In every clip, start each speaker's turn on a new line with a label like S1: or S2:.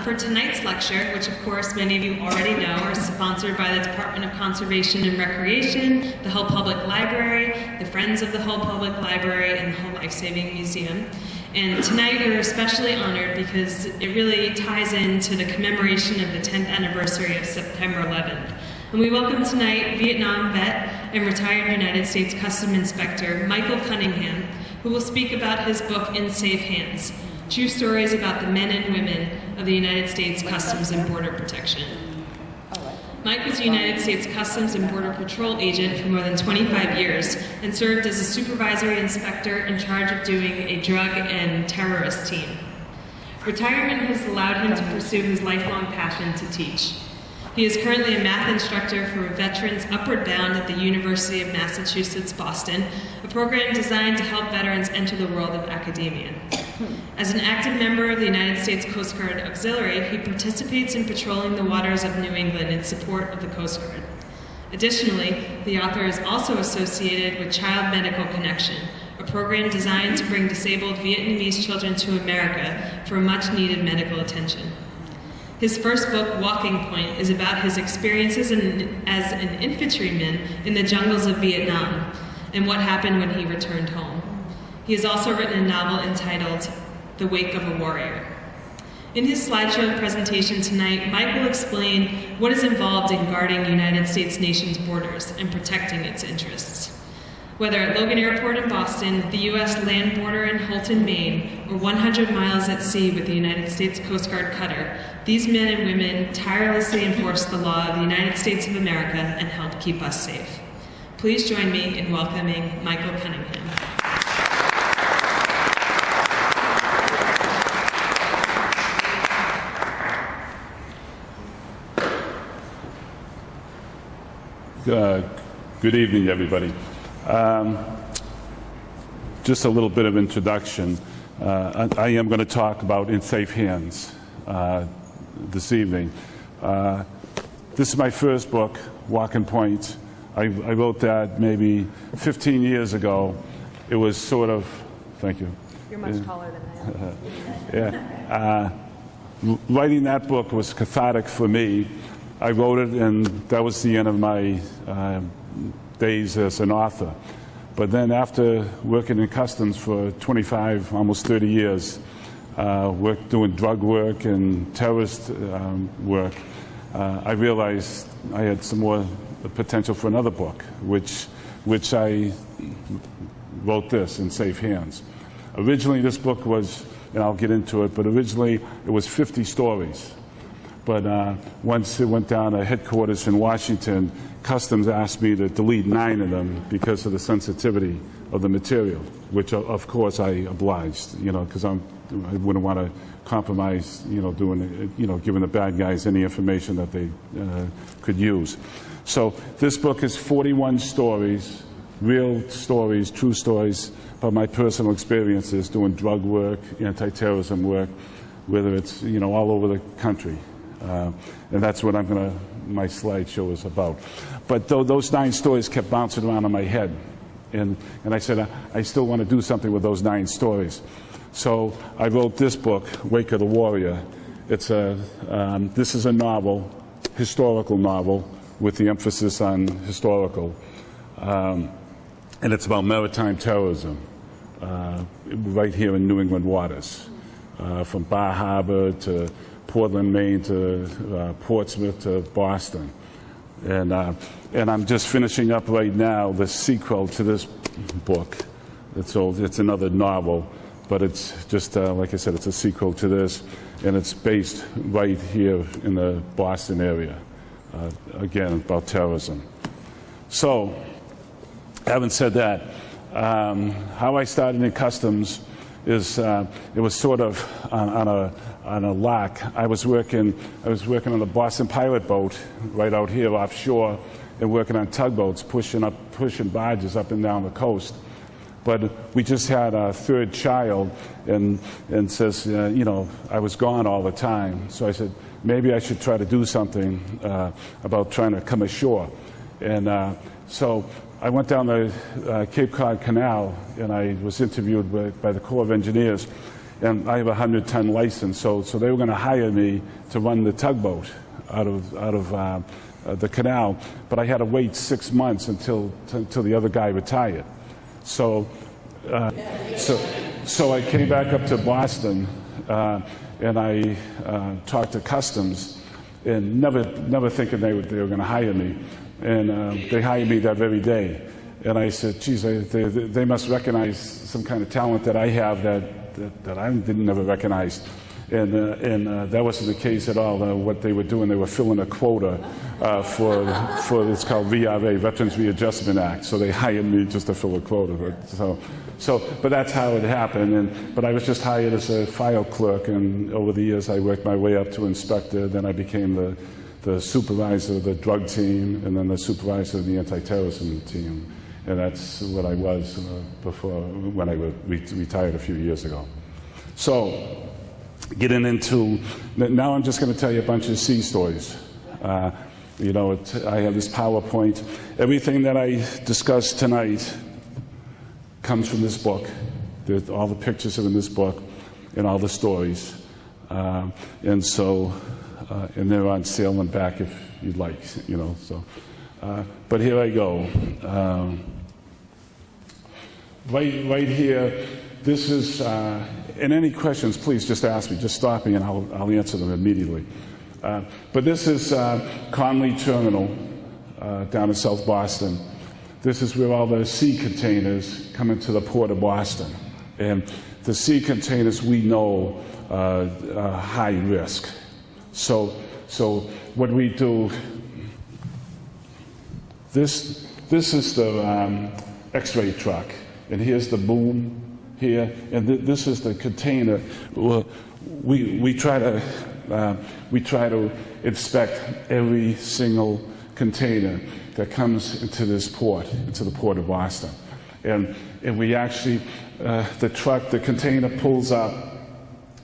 S1: For tonight's lecture, which of course many of you already know, is sponsored by the Department of Conservation and Recreation, the Hull Public Library, the Friends of the Hull Public Library, and the Hull Life Saving Museum. And tonight we're especially honored because it really ties into the commemoration of the 10th anniversary of September 11th. And we welcome tonight Vietnam vet and retired United States Customs Inspector Michael Cunningham, who will speak about his book, In Safe Hands, True Stories about the Men and Women of the United States Customs and Border Protection. Mike was a United States Customs and Border Patrol agent for more than 25 years and served as a supervisory inspector in charge of doing a drug and terrorist team. Retirement has allowed him to pursue his lifelong passion to teach. He is currently a math instructor for veterans Upward Bound at the University of Massachusetts, Boston, a program designed to help veterans enter the world of academia. As an active member of the United States Coast Guard Auxiliary, he participates in patrolling the waters of New England in support of the Coast Guard. Additionally, the author is also associated with Child Medical Connection, a program designed to bring disabled Vietnamese children to America for much-needed medical attention. His first book, Walking Point, is about his experiences as an infantryman in the jungles of Vietnam and what happened when he returned home. He has also written a novel entitled The Wake of a Warrior. In his slideshow presentation tonight, Mike will explain what is involved in guarding the United States nation's borders and protecting its interests. Whether at Logan Airport in Boston, the U.S. land border in Houlton, Maine, or 100 miles at sea with the United States Coast Guard cutter, these men and women tirelessly enforce the law of the United States of America and help keep us safe. Please join me in welcoming Michael Cunningham.
S2: Good evening, everybody. Just a little bit of introduction. I am going to talk about In Safe Hands this evening. This is my first book, Walking Point. I wrote that maybe 15 years ago. It was sort of, thank you.
S1: You're much taller than I am.
S2: Yeah. Writing that book was cathartic for me. I wrote it, and that was the end of my days as an author. But then after working in customs for 25, almost 30 years, doing drug work and terrorist work, I realized I had some more potential for another book, which I wrote this, In Safe Hands. Originally this book was, and I'll get into it, but originally it was 50 stories. But once it went down to headquarters in Washington, Customs asked me to delete 9 of them because of the sensitivity of the material, which of course I obliged, because I wouldn't want to compromise, giving the bad guys any information that they could use. So this book is 41 stories, real stories, true stories about my personal experiences doing drug work, anti-terrorism work, whether it's all over the country. And that's what my slideshow is about. But those 9 stories kept bouncing around in my head. And I said, I still want to do something with those 9 stories. So I wrote this book, Wake of the Warrior. This is a novel, historical novel, with the emphasis on historical. And it's about maritime terrorism, right here in New England waters, from Bar Harbor to Portland, Maine, to Portsmouth, to Boston. And I'm just finishing up right now the sequel to this book. It's another novel, but it's just, like I said, it's a sequel to this, and it's based right here in the Boston area, again, about terrorism. So, having said that, how I started in customs is, it was sort of on a lark. I was working on the Boston pilot boat right out here offshore, and working on tugboats, pushing barges up and down the coast. But we just had a 3rd child, and says, I was gone all the time. So I said, maybe I should try to do something about trying to come ashore. And so I went down the Cape Cod Canal, and I was interviewed by the Corps of Engineers. and I have a 100-ton license, so they were going to hire me to run the tugboat out of the canal, but I had to wait 6 months until the other guy retired. So I came back up to Boston, and I talked to Customs, and never thinking they were going to hire me, and they hired me that very day. And I said, geez, they must recognize some kind of talent that I have that I didn't never recognize. And that wasn't the case at all. What they were doing, they were filling a quota for it's called VRA, Veterans Readjustment Act. So they hired me just to fill a quota. But that's how it happened. But I was just hired as a file clerk, and over the years I worked my way up to inspector. Then I became the supervisor of the drug team, and then the supervisor of the anti-terrorism team. And that's what I was before, when I retired a few years ago. So, getting into, now I'm just going to tell you a bunch of sea stories. You know, I have this PowerPoint. Everything that I discussed tonight comes from this book. All the pictures are in this book, and all the stories. And so, and they're on sale and back if you'd like, you know. So, but here I go. Right here, this is, and any questions, please just ask me. Just stop me and I'll answer them immediately. But this is Conley Terminal down in South Boston. This is where all the sea containers come into the port of Boston. And the sea containers we know are high risk. So what we do, this is the X-ray truck. And here's the boom here, and this is the container. We try to inspect every single container that comes into this port, into the port of Boston, and we actually the container pulls up,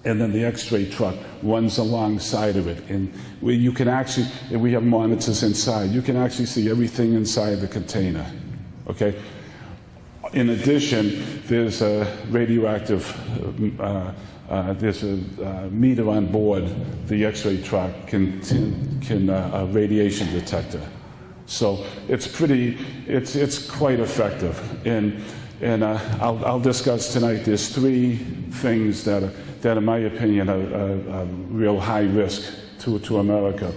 S2: and then the X-ray truck runs alongside of it, and you can actually, and we have monitors inside. You can actually see everything inside the container. Okay. In addition, there's a radioactive, there's a meter on board the X-ray truck, a radiation detector. So it's quite effective. And I'll discuss tonight, there's 3 things that in my opinion are real high risk to America.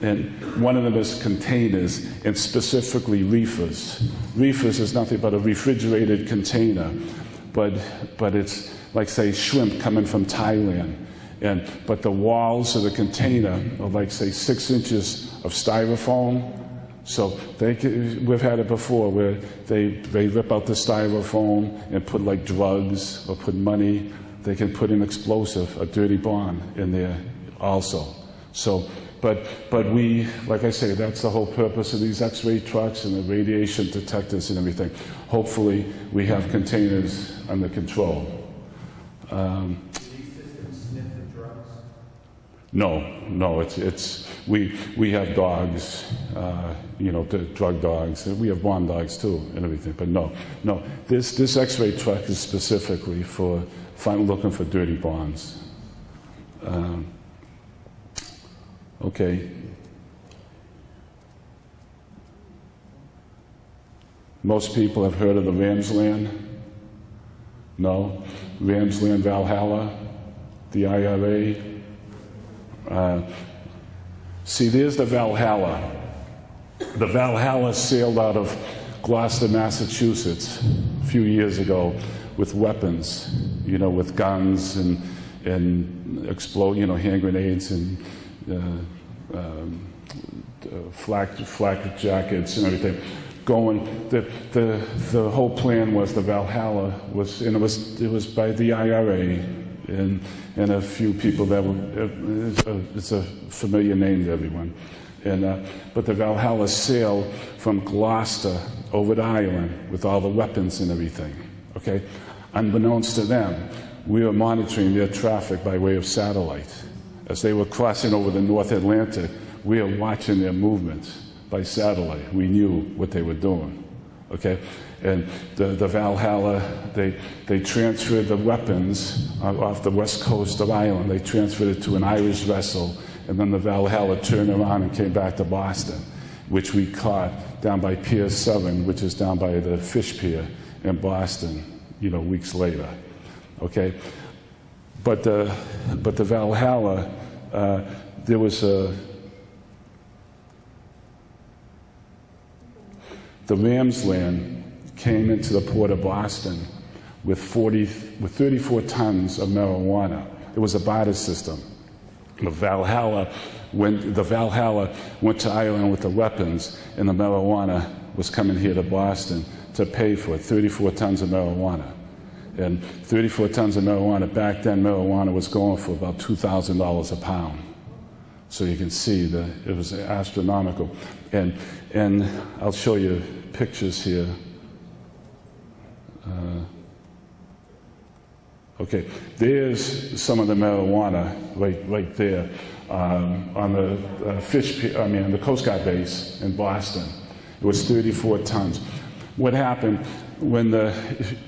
S2: And one of them is containers, and specifically reefers. Reefers is nothing but a refrigerated container, but it's like, say, shrimp coming from Thailand. But the walls of the container are like, say, 6 inches of styrofoam. So we've had it before where they rip out the styrofoam and put like drugs or put money. They can put an explosive, a dirty bomb in there also. So. But we, like I say, that's the whole purpose of these X-ray trucks and the radiation detectors and everything. Hopefully, we have containers under control.
S3: Do these systems sniff the drugs?
S2: No. We have dogs, you know, the drug dogs. We have bomb dogs too and everything. But no. This X-ray truck is specifically for looking for dirty bombs. Okay. Most people have heard of the Ramsland? No? Ramsland Valhalla, the IRA. See, there's the Valhalla. The Valhalla sailed out of Gloucester, Massachusetts a few years ago with weapons, you know, with guns and explode, you know, hand grenades and flak jackets and everything. The whole plan was the Valhalla was, and it was by the IRA and a few people that were. It's a familiar name to everyone. But the Valhalla sailed from Gloucester over to Ireland with all the weapons and everything. Okay, unbeknownst to them, we were monitoring their traffic by way of satellite. As they were crossing over the North Atlantic, we were watching their movements by satellite. We knew what they were doing. okay? And the Valhalla, they transferred the weapons off the west coast of Ireland. They transferred it to an Irish vessel, and then the Valhalla turned around and came back to Boston, which we caught down by Pier 7, which is down by the fish pier in Boston, weeks later, okay? But the Valhalla, there was the Ramsland came into the port of Boston with 34 tons of marijuana. It was a barter system. The Valhalla went to Ireland with the weapons, and the marijuana was coming here to Boston to pay for it, 34 tons of marijuana. And 34 tons of marijuana, back then marijuana was going for about $2,000 a pound. So you can see that it was astronomical. And I'll show you pictures here. Okay, there's some of the marijuana right there on the Coast Guard base in Boston. It was 34 tons. What happened when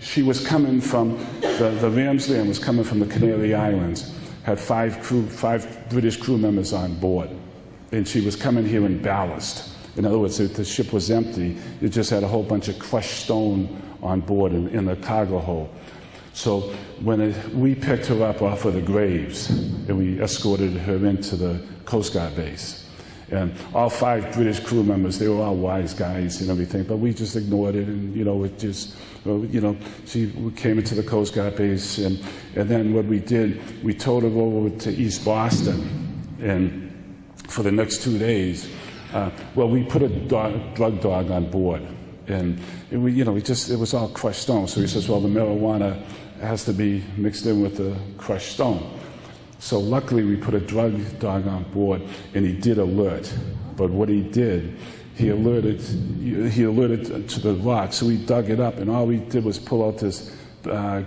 S2: she was coming from the Ramsland was coming from the Canary Islands, had five British crew members on board, and she was coming here in ballast. In other words, the ship was empty. It just had a whole bunch of crushed stone on board in the cargo hold. So when we picked her up off of the graves, and we escorted her into the Coast Guard base. And all 5 British crew members, they were all wise guys and everything, but we just ignored it, and she came into the Coast Guard base, and then what we did, we towed her over to East Boston, and for the next 2 days, we put a drug dog on board, and it was all crushed stone. So he says, well, the marijuana has to be mixed in with the crushed stone. So luckily we put a drug dog on board, and he did alert. But what he did, he alerted to the rock. So we dug it up, and all we did was pull out this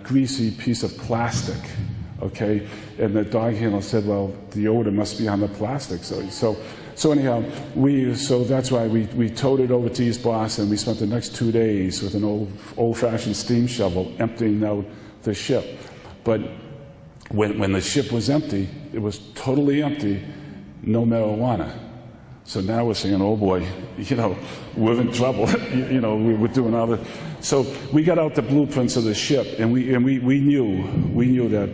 S2: greasy piece of plastic, okay? And the dog handler said, well, the odor must be on the plastic. So anyhow, so that's why we towed it over to East Boston. We spent the next 2 days with an old-fashioned steam shovel emptying out the ship. But when the ship was empty, it was totally empty, no marijuana. So now we're saying, oh boy, we're in trouble. We're doing all the. So we got out the blueprints of the ship, and we knew that,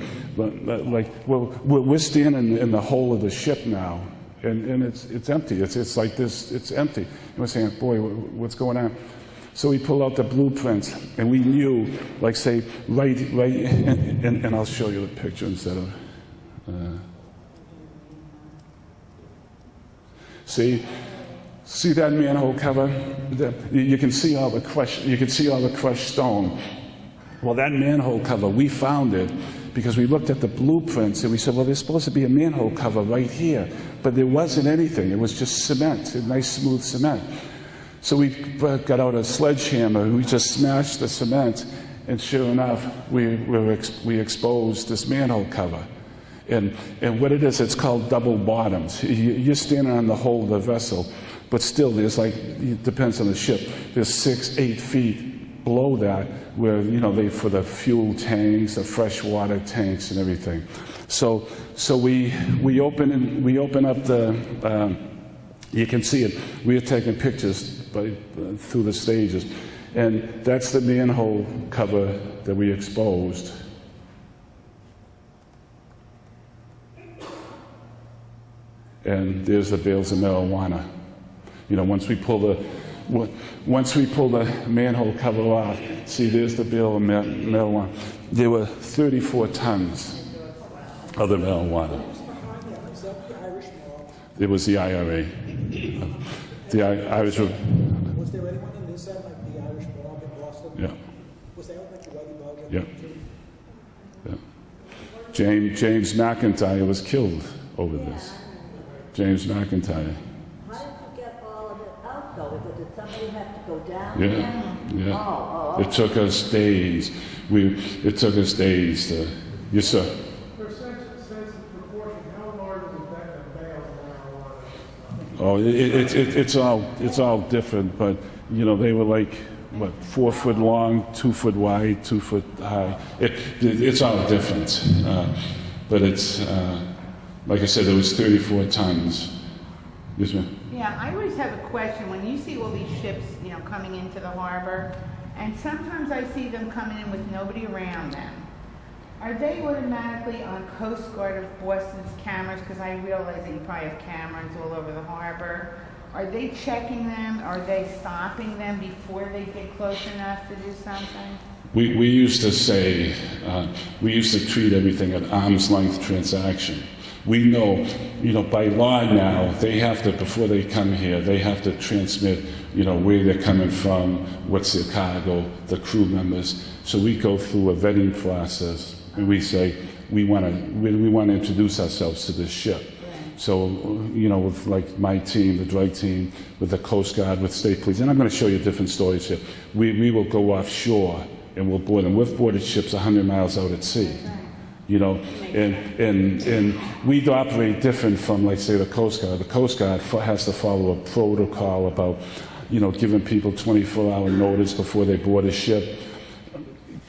S2: we're standing in the hull of the ship now, and it's empty. It's like this. It's empty. And we're saying, boy, what's going on? So we pulled out the blueprints, and we knew, right, and I'll show you the picture instead of. See that manhole cover? You can see all the crushed stone. Well, that manhole cover, we found it because we looked at the blueprints and we said, well, there's supposed to be a manhole cover right here, but there wasn't anything. It was just cement, a nice smooth cement. So we got out a sledgehammer and we just smashed the cement, and sure enough, we exposed this manhole cover. And what it is, it's called double bottoms. You're standing on the hull of the vessel, but still there's it depends on the ship, there's 6-8 feet below that where, for the fuel tanks, the freshwater tanks and everything. So we open up the, you can see it, we are taking pictures through the stages. And that's the manhole cover that we exposed. And there's the bales of marijuana. Once we pull the manhole cover off, see, there's the bale of marijuana. There were 34 tons of the marijuana. It was the IRA. The Irish.
S3: Was there anyone in this set, like the Irish mob in Boston?
S2: Yeah.
S3: Was there like the Whitey Bulger?
S2: Yeah. James McIntyre was killed over this. James McIntyre.
S4: How did you get all of it out, though? Did somebody have to go down?
S2: Yeah.
S4: Oh.
S2: It took us days. It took us days to. Yes, sir.
S5: For a sense of proportion, how large is a bale of marijuana?
S2: Oh, it's all different, but they were like what, 4 foot long, 2 foot wide, 2 foot high. It's all different. But it's, like I said, it was 34 tons. Yes, ma'am?
S6: Yeah, I always have a question. When you see all these ships, you know, coming into the harbor, and sometimes I see them coming in with nobody around them, are they automatically on Coast Guard of Boston's cameras? Because I realize that you probably have cameras all over the harbor. Are they checking them? Are they stopping them before they get close enough to do something?
S2: We used to say, we used to treat everything an arm's length transaction. We know, you know, by law now, they have to, before they come here, they have to transmit, you know, where they're coming from, what's their cargo, the crew members. So we go through a vetting process, and we say, we want to introduce ourselves to this ship. So, you know, with like my team, the drug team, with the Coast Guard, with state police, and I'm going to show you different stories here. We will go offshore and we'll board them. We've boarded ships 100 miles out at sea, you know, and we operate different from, like, say, the Coast Guard. The Coast Guard has to follow a protocol about, you know, giving people 24-hour notice before they board a ship.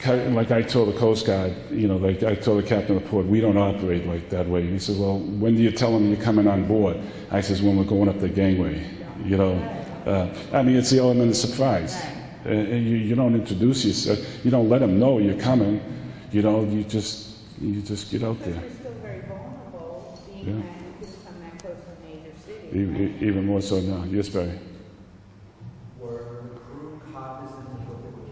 S2: Like I told the Coast Guard, you know, like I told the captain of the port, we don't operate like that way. He said, well, when do you tell them you're coming on board? I says, when we're going up the gangway, you know. I mean, it's the element of surprise. You don't introduce yourself. You don't let them know you're coming. You know, you just get out there.
S6: Because we're still very vulnerable, being that you can come that close to a major city.
S2: Even more so now. Yes, Barry.
S3: Were the crew cognizant of what they were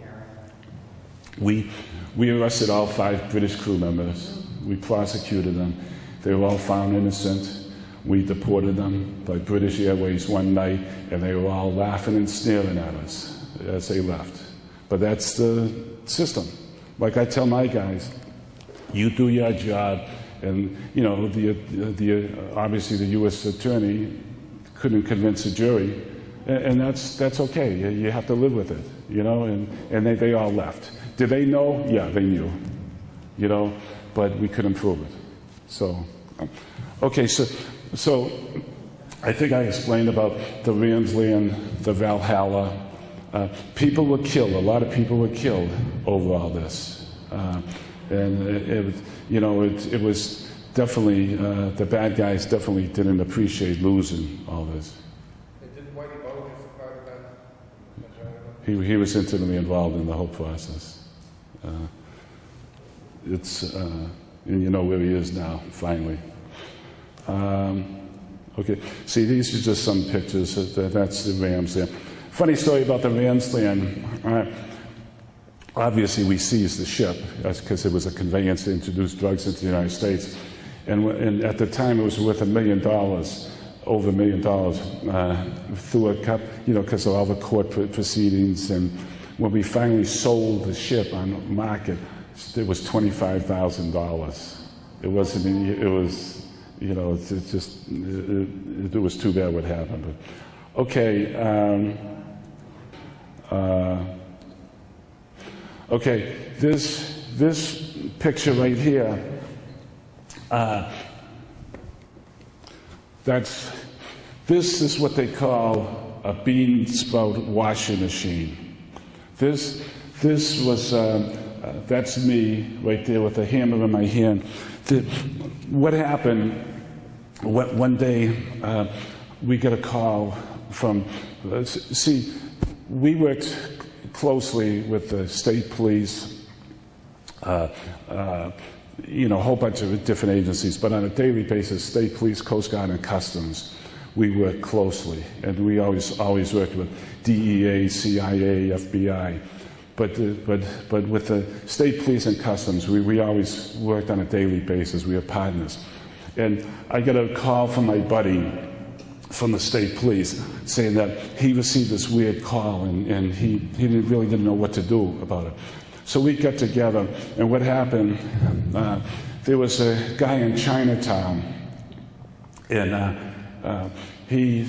S3: carrying?
S2: We arrested all 5 British crew members. We prosecuted them. They were all found innocent. We deported them by British Airways one night, and they were all laughing and sneering at us as they left. But that's the system. Like I tell my guys, you do your job, and you know, obviously the U.S. attorney couldn't convince a jury, and that's okay. You have to live with it, you know. And they all left. Did they know? Yeah, they knew, you know, but we couldn't prove it. So, okay, so I think I explained about the Ramsley and the Valhalla. People were killed. A lot of people were killed over all this, and it was definitely the bad guys definitely didn't appreciate losing all this.
S5: Didn't Whitey Bulger supply that?
S2: He was intimately involved in the whole process. And you know where he is now, finally. Okay, see, these are just some pictures. That's the Rams there. Funny story about the Ramsland. Obviously, we seized the ship because it was a conveyance to introduce drugs into the United States. And at the time, it was worth $1 million, over $1 million, through a cup, you know, because of all the court proceedings. And when we finally sold the ship on the market, it was $25,000. It wasn't. It was, you know, it was too bad what happened. But okay. Okay, this picture right here, this is what they call a bean sprout washing machine. This was, that's me right there with a hammer in my hand. What happened, one day we got a call from, see, we worked closely with the state police, you know, a whole bunch of different agencies, but on a daily basis, state police, Coast Guard, and Customs, we work closely, and we always worked with DEA, CIA, FBI, but with the state police and Customs, we always worked on a daily basis. We were partners, and I got a call from my buddy from the state police saying that he received this weird call and he really didn't know what to do about it. So we got together, and what happened, there was a guy in Chinatown, and he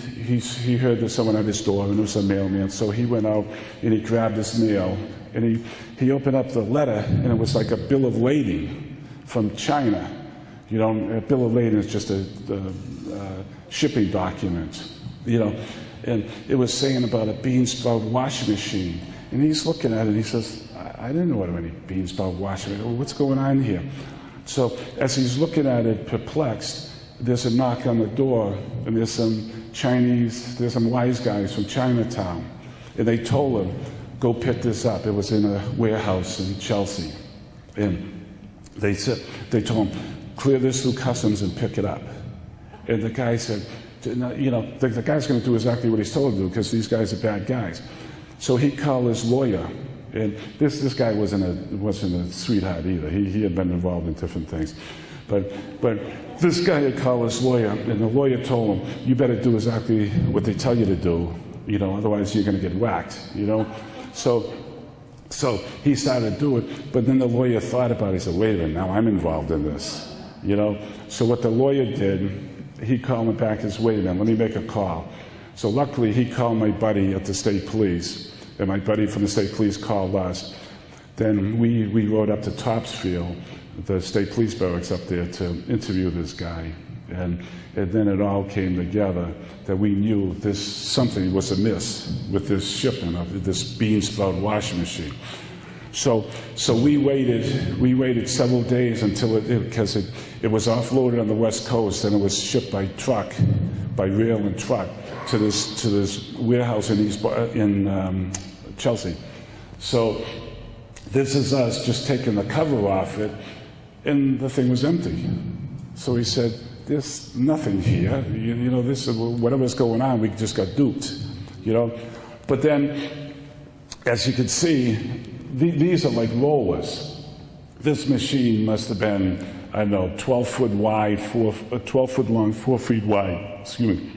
S2: heard there's someone at his door, and it was a mailman. So he went out and he grabbed his mail, and he opened up the letter, and it was like a bill of lading from China. You know, a bill of lading is just a shipping document, you know, and it was saying about a bean sprout washing machine, And he's looking at it, and he says, I didn't know what any beans about washing. Well, what's going on here? So as he's looking at it, perplexed, there's a knock on the door, and there's some wise guys from Chinatown. And they told him, go pick this up. It was in a warehouse in Chelsea. And they told him, clear this through customs and pick it up. And the guy said, the guy's going to do exactly what he's told to do, because these guys are bad guys. So he called his lawyer. And this guy wasn't a sweetheart either. He had been involved in different things. But this guy had called his lawyer, and the lawyer told him, you better do exactly what they tell you to do, otherwise you're going to get whacked, So he started to do it, but then the lawyer thought about it. He said, wait a minute, now I'm involved in this, So what the lawyer did, he called him back and said, wait a minute, let me make a call. So luckily he called my buddy at the state police, and my buddy from the state police called us. Then we rode up to Topsfield, the state police barracks up there, to interview this guy. And then it all came together that we knew something was amiss with this shipment of this bean sprout washing machine. So we waited several days until because it was offloaded on the West Coast, and it was shipped by rail and truck to this warehouse in Chelsea. So this is us just taking the cover off it, and the thing was empty. So he said, there's nothing here. This is whatever's going on, we just got duped. But then, as you can see, these are like rollers. This machine must have been, 12 foot wide, 12 foot long, 4 feet wide. Excuse me.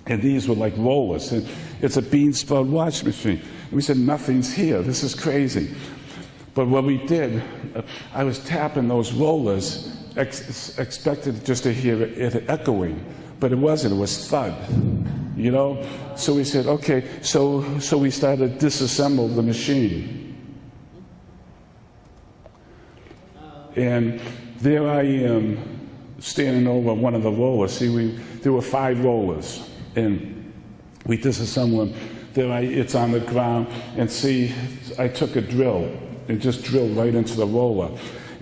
S2: And these were like rollers. And it's a bean sprout washing machine. And we said, nothing's here. This is crazy. But what we did, I was tapping those rollers, expected just to hear it echoing, but it wasn't. It was thud, So we said, okay. So we started to disassemble the machine. And there I am, standing over one of the rollers. See, there were 5 rollers, and we disassembled them. It's on the ground, and see, I took a drill and just drilled right into the roller.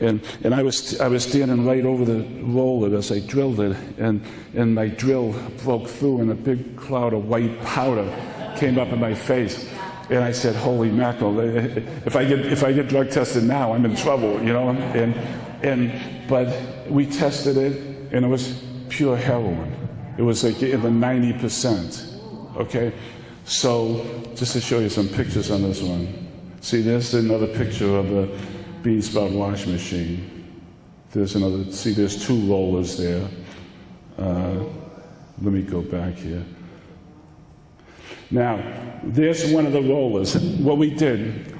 S2: And I was standing right over the roller as I drilled it, and my drill broke through, and a big cloud of white powder came up in my face. And I said, "Holy mackerel! If I get drug tested now, I'm in trouble, But we tested it, and it was pure heroin. It was like in the 90%. Okay, so just to show you some pictures on this one. See, there's another picture of the bean sprout washing machine. There's 2 rollers there. Let me go back here. Now, there's one of the rollers. What we did,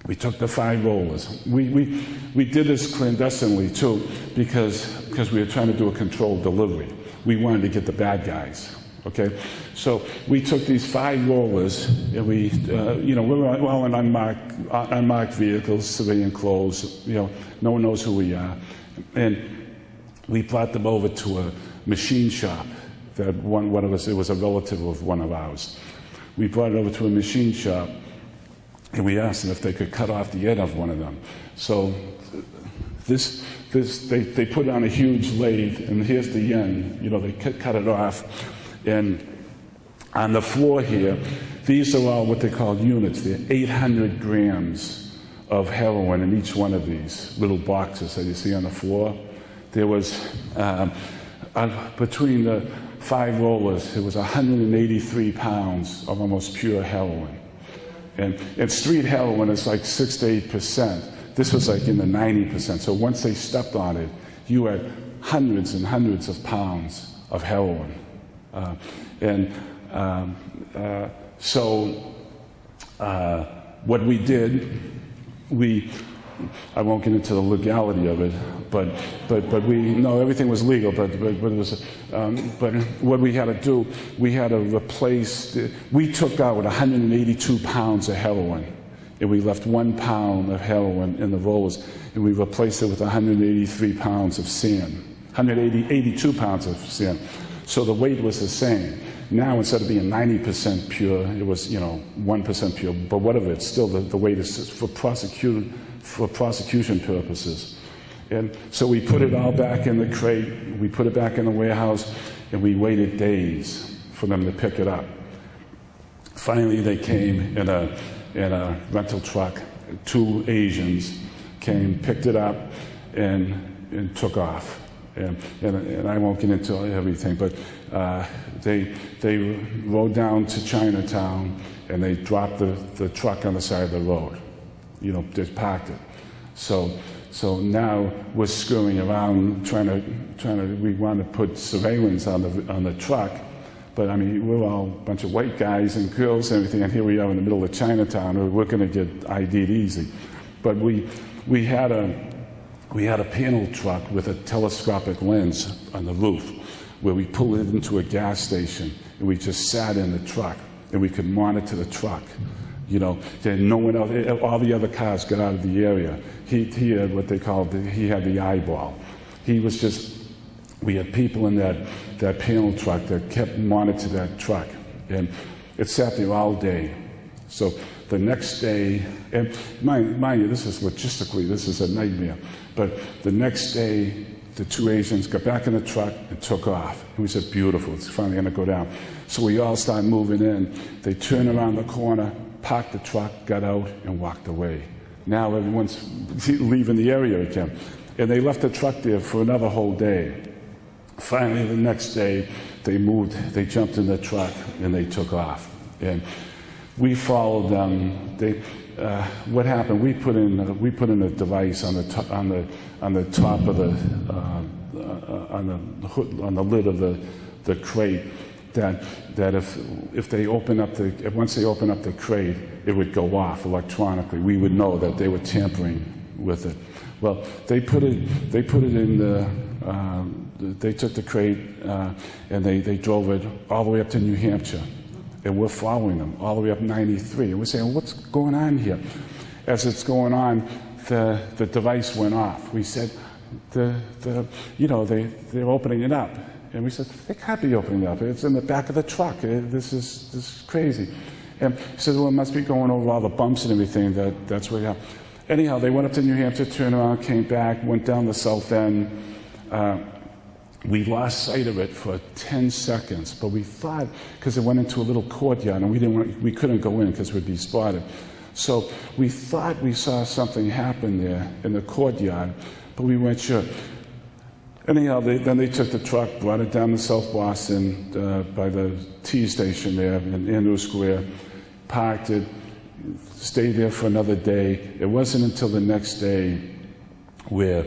S2: we took the 5 rollers. We did this clandestinely too, because we were trying to do a controlled delivery. We wanted to get the bad guys. Okay, so we took these 5 rollers, and we we're all in unmarked vehicles, civilian clothes. No one knows who we are, and we brought them over to a machine shop. That one of us, it was a relative of one of ours. We brought it over to a machine shop, and we asked them if they could cut off the end of one of them. So they put on a huge lathe, and here's the end. They cut it off. And on the floor here, these are all what they call units. They're 800 grams of heroin in each one of these little boxes that you see on the floor. There was, between the 5 rollers, it was 183 pounds of almost pure heroin. And street heroin is like 6 to 8%. This was like in the 90%. So once they stepped on it, you had hundreds and hundreds of pounds of heroin. So what we did, I won't get into the legality of it, but everything was legal, but it was, but what we had to do, we had to replace, we took out 182 pounds of heroin, and we left 1 pound of heroin in the rollers, and we replaced it with 183 pounds of sand, 82 pounds of sand. So the weight was the same. Now, instead of being 90% pure, it was, 1% pure, but whatever, it's still the weight is for prosecution purposes. And so we put it all back in the crate, we put it back in the warehouse, and we waited days for them to pick it up. Finally, they came in a rental truck. 2 Asians came, picked it up, and took off. And I won't get into everything, but they rode down to Chinatown, and they dropped the truck on the side of the road. Just parked it. So now we're screwing around, we want to put surveillance on the truck, but I mean, we're all a bunch of white guys and girls and everything, and here we are in the middle of Chinatown, and we're going to get ID'd easy. But we had a panel truck with a telescopic lens on the roof, where we pulled it into a gas station, and we just sat in the truck, and we could monitor the truck. Then no one else, all the other cars got out of the area. He had what they called, he had the eyeball. We had people in that panel truck that kept monitoring that truck. And it sat there all day. So the next day, and mind you, this is logistically, this is a nightmare. But the next day, the 2 Asians got back in the truck and took off. And we said, beautiful, it's finally going to go down. So we all started moving in. They turned around the corner, parked the truck, got out, and walked away. Now everyone's leaving the area again. And they left the truck there for another whole day. Finally, the next day, they jumped in the truck, and they took off. And we followed them. What happened? We put in a device on the top of on the lid of the crate that if they once they open up the crate, it would go off electronically. We would know that they were tampering with it. Well, they put it in the. They took the crate and they drove it all the way up to New Hampshire. And we're following them all the way up 93. And we're saying, what's going on here? As it's going on, the device went off. We said, they're opening it up. And we said, they can't be opening it up. It's in the back of the truck. This is crazy. And he said, well, it must be going over all the bumps and everything. That's what happened. Anyhow, they went up to New Hampshire, turned around, came back, went down the south end. We lost sight of it for 10 seconds, but we thought, because it went into a little courtyard, and we couldn't go in because we'd be spotted. So we thought we saw something happen there in the courtyard, but we weren't sure. Anyhow, then they took the truck, brought it down to South Boston by the T station there in Andrew Square, parked it, stayed there for another day. It wasn't until the next day where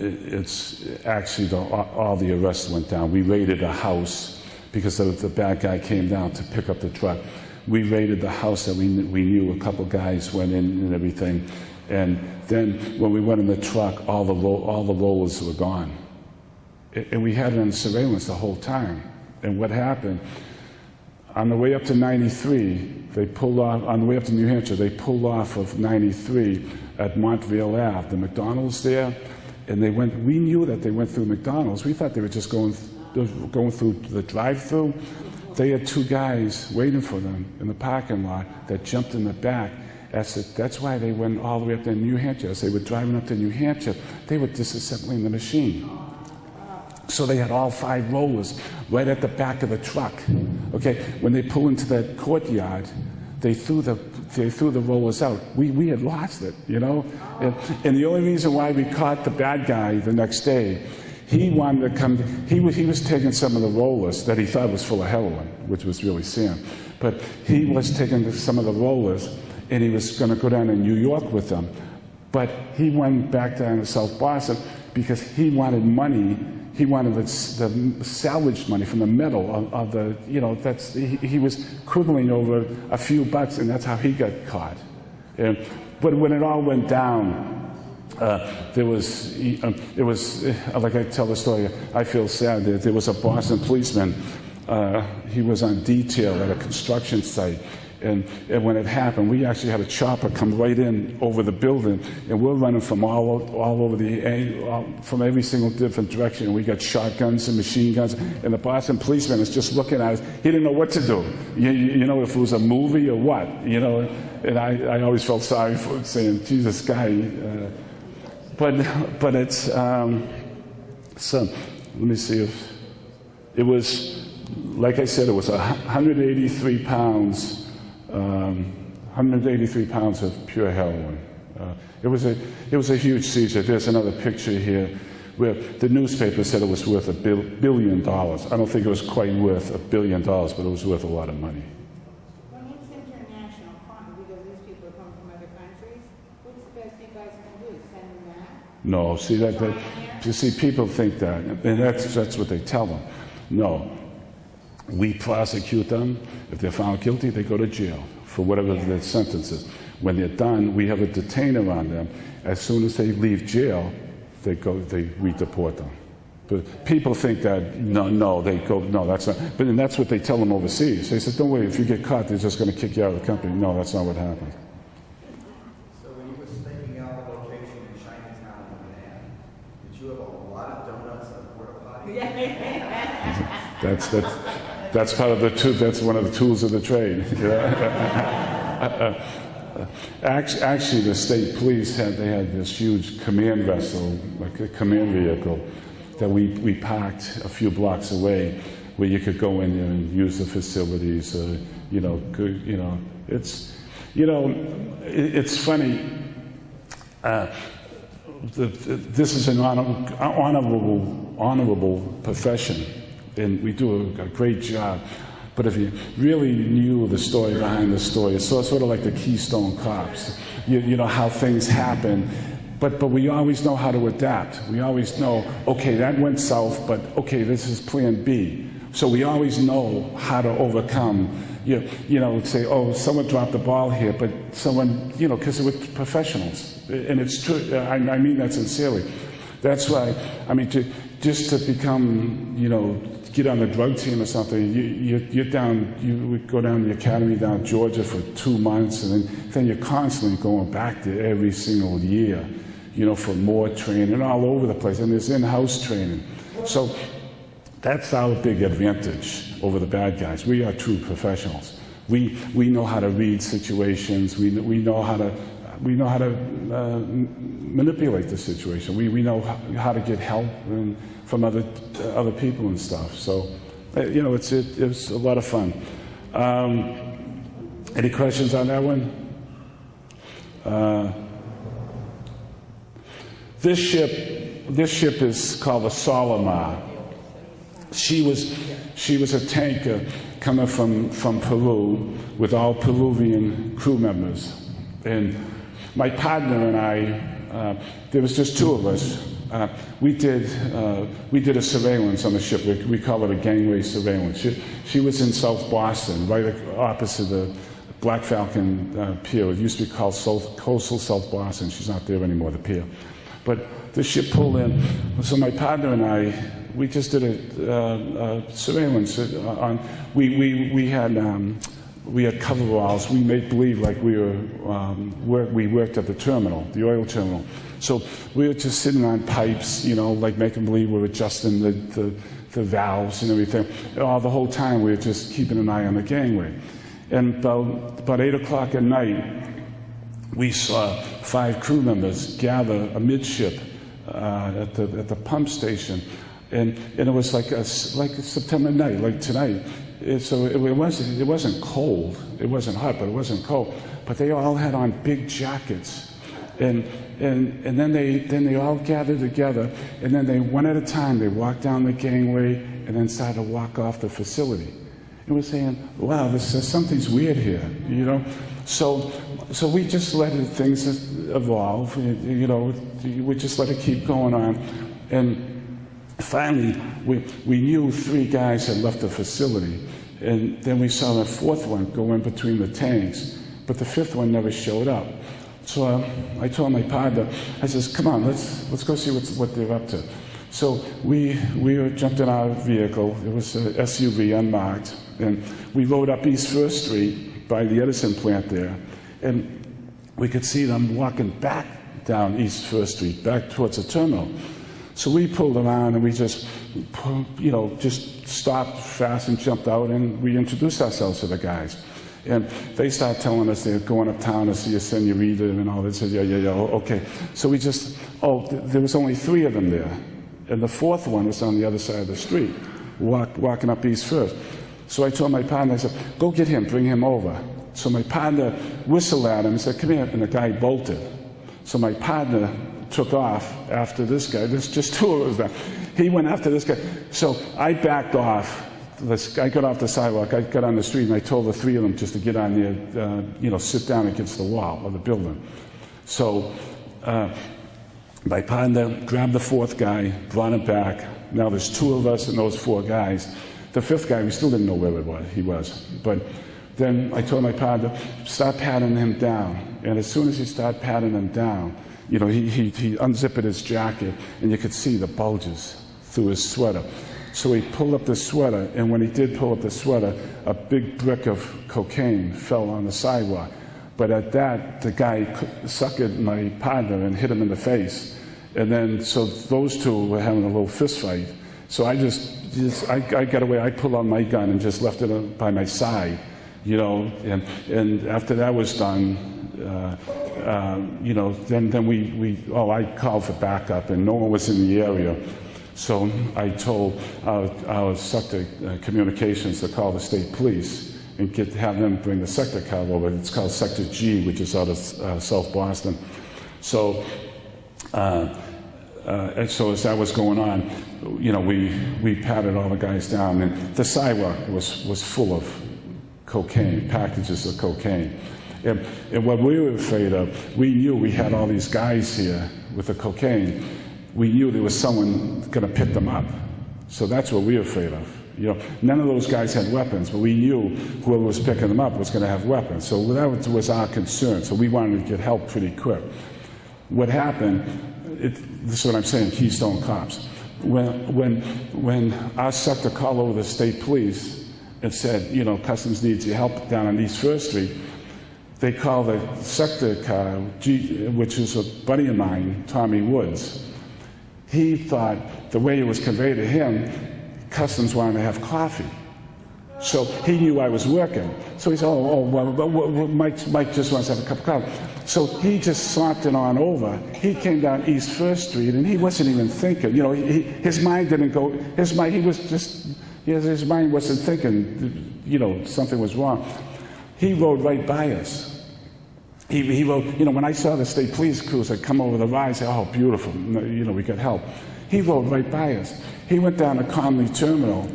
S2: it's actually all the arrests went down. We raided a house because the bad guy came down to pick up the truck. We raided the house that we knew. A couple guys went in and everything. And then when we went in the truck, all the rollers were gone. And we had it on surveillance the whole time. And what happened, on the way up to 93, they pulled off, on the way up to New Hampshire, they pulled off of 93 at Montvale Ave, the McDonald's there. And we knew that they went through McDonald's. We thought they were just going through the drive-through. They had 2 guys waiting for them in the parking lot that jumped in the back. That's why they went all the way up to New Hampshire. As they were driving up to New Hampshire, they were disassembling the machine. So they had all 5 rollers right at the back of the truck. Okay, when they pull into that courtyard, they threw the rollers out. We had lost it, And the only reason why we caught the bad guy the next day, he wanted to come. He was taking some of the rollers that he thought was full of heroin, which was really sand. But he was taking some of the rollers, and he was going to go down to New York with them. But he went back down to South Boston because he wanted money. He wanted the salvage money from the metal of the, he was quibbling over a few bucks, and that's how he got caught. But when it all went down, it was like I tell the story, I feel sad. There was a Boston policeman. He was on detail at a construction site, And when it happened, we actually had a chopper come right in over the building, and we're running from all over from every single different direction. And we got shotguns and machine guns, and the Boston policeman is just looking at us. He didn't know what to do. You know, if it was a movie or what, you know. And I always felt sorry for him, saying, Jesus, guy. But it's, so let me see if, it was, like I said, it was 183 pounds. 183 pounds of pure heroin. It was a huge seizure. There's another picture here where the newspaper said it was worth $1 billion. I don't think it was quite worth $1 billion, but it was worth a lot of money.
S6: When it's international crime, because these people come from other countries, what's the best you guys can do? Send them back?
S2: No, see you see, people think that, and that's what they tell them. No, we prosecute them. If they're found guilty, they go to jail for whatever their sentence is. When they're done, we have a detainer on them. As soon as they leave jail, we deport them. But people think that, no, that's not. But and that's what they tell them overseas. They say, don't worry, if you get caught, they're just going to kick you out of the company. No, that's not what happens.
S3: So when you were staking out the location in Chinatown in Manhattan, did you have a lot of donuts and a porta potty?
S2: That's part of the that's one of the tools of the trade. Actually, the state police had this huge command vessel, like a command vehicle, that we parked a few blocks away, where you could go in there and use the facilities. It's funny. This is an honorable profession, and we do a great job. But if you really knew the story behind the story, it's sort of like the Keystone Cops. You know how things happen, but we always know how to adapt. We always know, okay, that went south, but okay, this is Plan B. So we always know how to overcome. Say, oh, someone dropped the ball here, but someone, because we're professionals, and it's true. I mean that sincerely. That's why, just to become, get on the drug team or something, you would go down to the academy down in Georgia for 2 months, and then you're constantly going back there every single year, for more training all over the place, and there's in-house training. So that's our big advantage over the bad guys. We are true professionals. We know how to read situations. We know how to manipulate the situation. We know how to get help from other people and stuff. So, it's a lot of fun. Any questions on that one? This ship is called the Solomar. She was a tanker coming from Peru with all Peruvian crew members, and my partner and I, there was just 2 of us. We did a surveillance on the ship. We call it a gangway surveillance. She was in South Boston, right opposite the Black Falcon Pier. It used to be called Coastal South Boston. She's not there anymore, the pier. But the ship pulled in. So my partner and I, we just did a surveillance on. We had coveralls. We made believe like we worked at the terminal, the oil terminal. So we were just sitting on pipes, like making believe we were adjusting the valves and everything. The whole time we were just keeping an eye on the gangway. And about 8 o'clock at night, we saw 5 crew members gather amidship at the pump station, and it was like a September night, like tonight. So it wasn't cold. It wasn't hot, but it wasn't cold. But they all had on big jackets, and then they all gathered together, and then they one at a time they walked down the gangway and then started to walk off the facility. And we're saying, wow, something's weird here, So we just let things evolve. We just let it keep going on, and finally, we knew 3 guys had left the facility, and then we saw the 4th one go in between the tanks, but the 5th one never showed up. So I told my partner, I says, come on, let's go see what they're up to. So we jumped in our vehicle. It was an SUV, unmarked, and we rode up East 1st Street, by the Edison plant there, and we could see them walking back down East First Street, back towards the terminal. So we pulled around and we just, just stopped fast and jumped out, and we introduced ourselves to the guys. And they started telling us they're going uptown to see a senorita and all that. Said, yeah, okay. So we just, there was only 3 of them there. And the 4th one was on the other side of the street, walking up East First. So I told my partner, I said, go get him, bring him over. So my partner whistled at him and said, come here, and the guy bolted. So my partner took off after this guy. There's just 2 of us there. He went after this guy. So I backed off. I got off the sidewalk, I got on the street, and I told the 3 of them just to get on there, sit down against the wall of the building. So my partner grabbed the 4th guy, brought him back. Now there's 2 of us and those 4 guys. The 5th guy, we still didn't know where he was. But then I told my partner, start patting him down. And as soon as he started patting him down, he unzipped his jacket, and you could see the bulges through his sweater. So he pulled up the sweater, and when he did pull up the sweater, a big brick of cocaine fell on the sidewalk. But at that, the guy suckered my partner and hit him in the face. And then, so those 2 were having a little fist fight. So I I got away. I pulled out my gun and just left it by my side, and after that was done, then I called for backup, and no one was in the area. So I told our sector communications to call the state police and have them bring the sector car over. It's called Sector G, which is out of South Boston. So, and so as that was going on, we patted all the guys down, and the sidewalk was full of cocaine, packages of cocaine. And what we were afraid of, we knew we had all these guys here with the cocaine. We knew there was someone going to pick them up. So that's what we were afraid of. None of those guys had weapons, but we knew whoever was picking them up was going to have weapons. So that was our concern. So we wanted to get help pretty quick. What happened, this is what I'm saying, Keystone Cops. When our sector called over the state police and said, Customs needs your help down on East First Street, they called the sector car, which is a buddy of mine, Tommy Woods. He thought the way it was conveyed to him, Customs wanted to have coffee. So he knew I was working. So he said, Mike just wants to have a cup of coffee. So he just sauntered on over. He came down East First Street, and he wasn't even thinking. His mind didn't go, his mind wasn't thinking, something was wrong. He rode right by us. He rode, when I saw the state police cruiser come over the rise, I said, oh, beautiful, we got help. He rode right by us. He went down to Conley Terminal,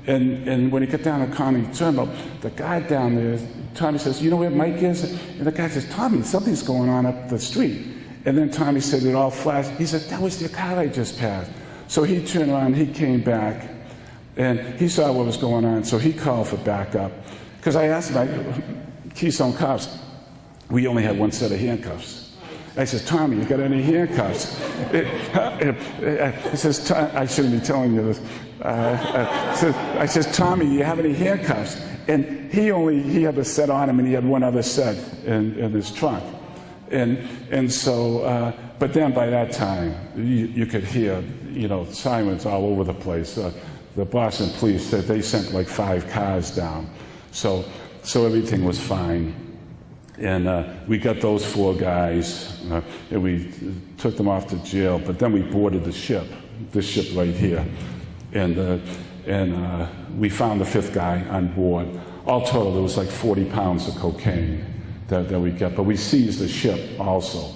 S2: and when he got down to Conley Terminal, the guy down there, Tommy says, you know where Mike is? And the guy says, Tommy, something's going on up the street. And then Tommy said, it all flashed. He said, that was the car I just passed. So he turned around, he came back, and he saw what was going on, so he called for backup. Because I asked him, Keystone Cops, we only had 1 set of handcuffs. I said, Tommy, you got any handcuffs? He says, I shouldn't be telling you this. I says, Tommy, do you have any handcuffs? And he had a set on him, and he had 1 other set in his trunk. And so, but then by that time, you could hear, sirens all over the place. The Boston police said they sent like 5 cars down. So everything was fine. And we got those 4 guys, and we took them off to jail. But then we boarded this ship right here. And we found the 5th guy on board. All total, there was like 40 pounds of cocaine that we got. But we seized the ship also,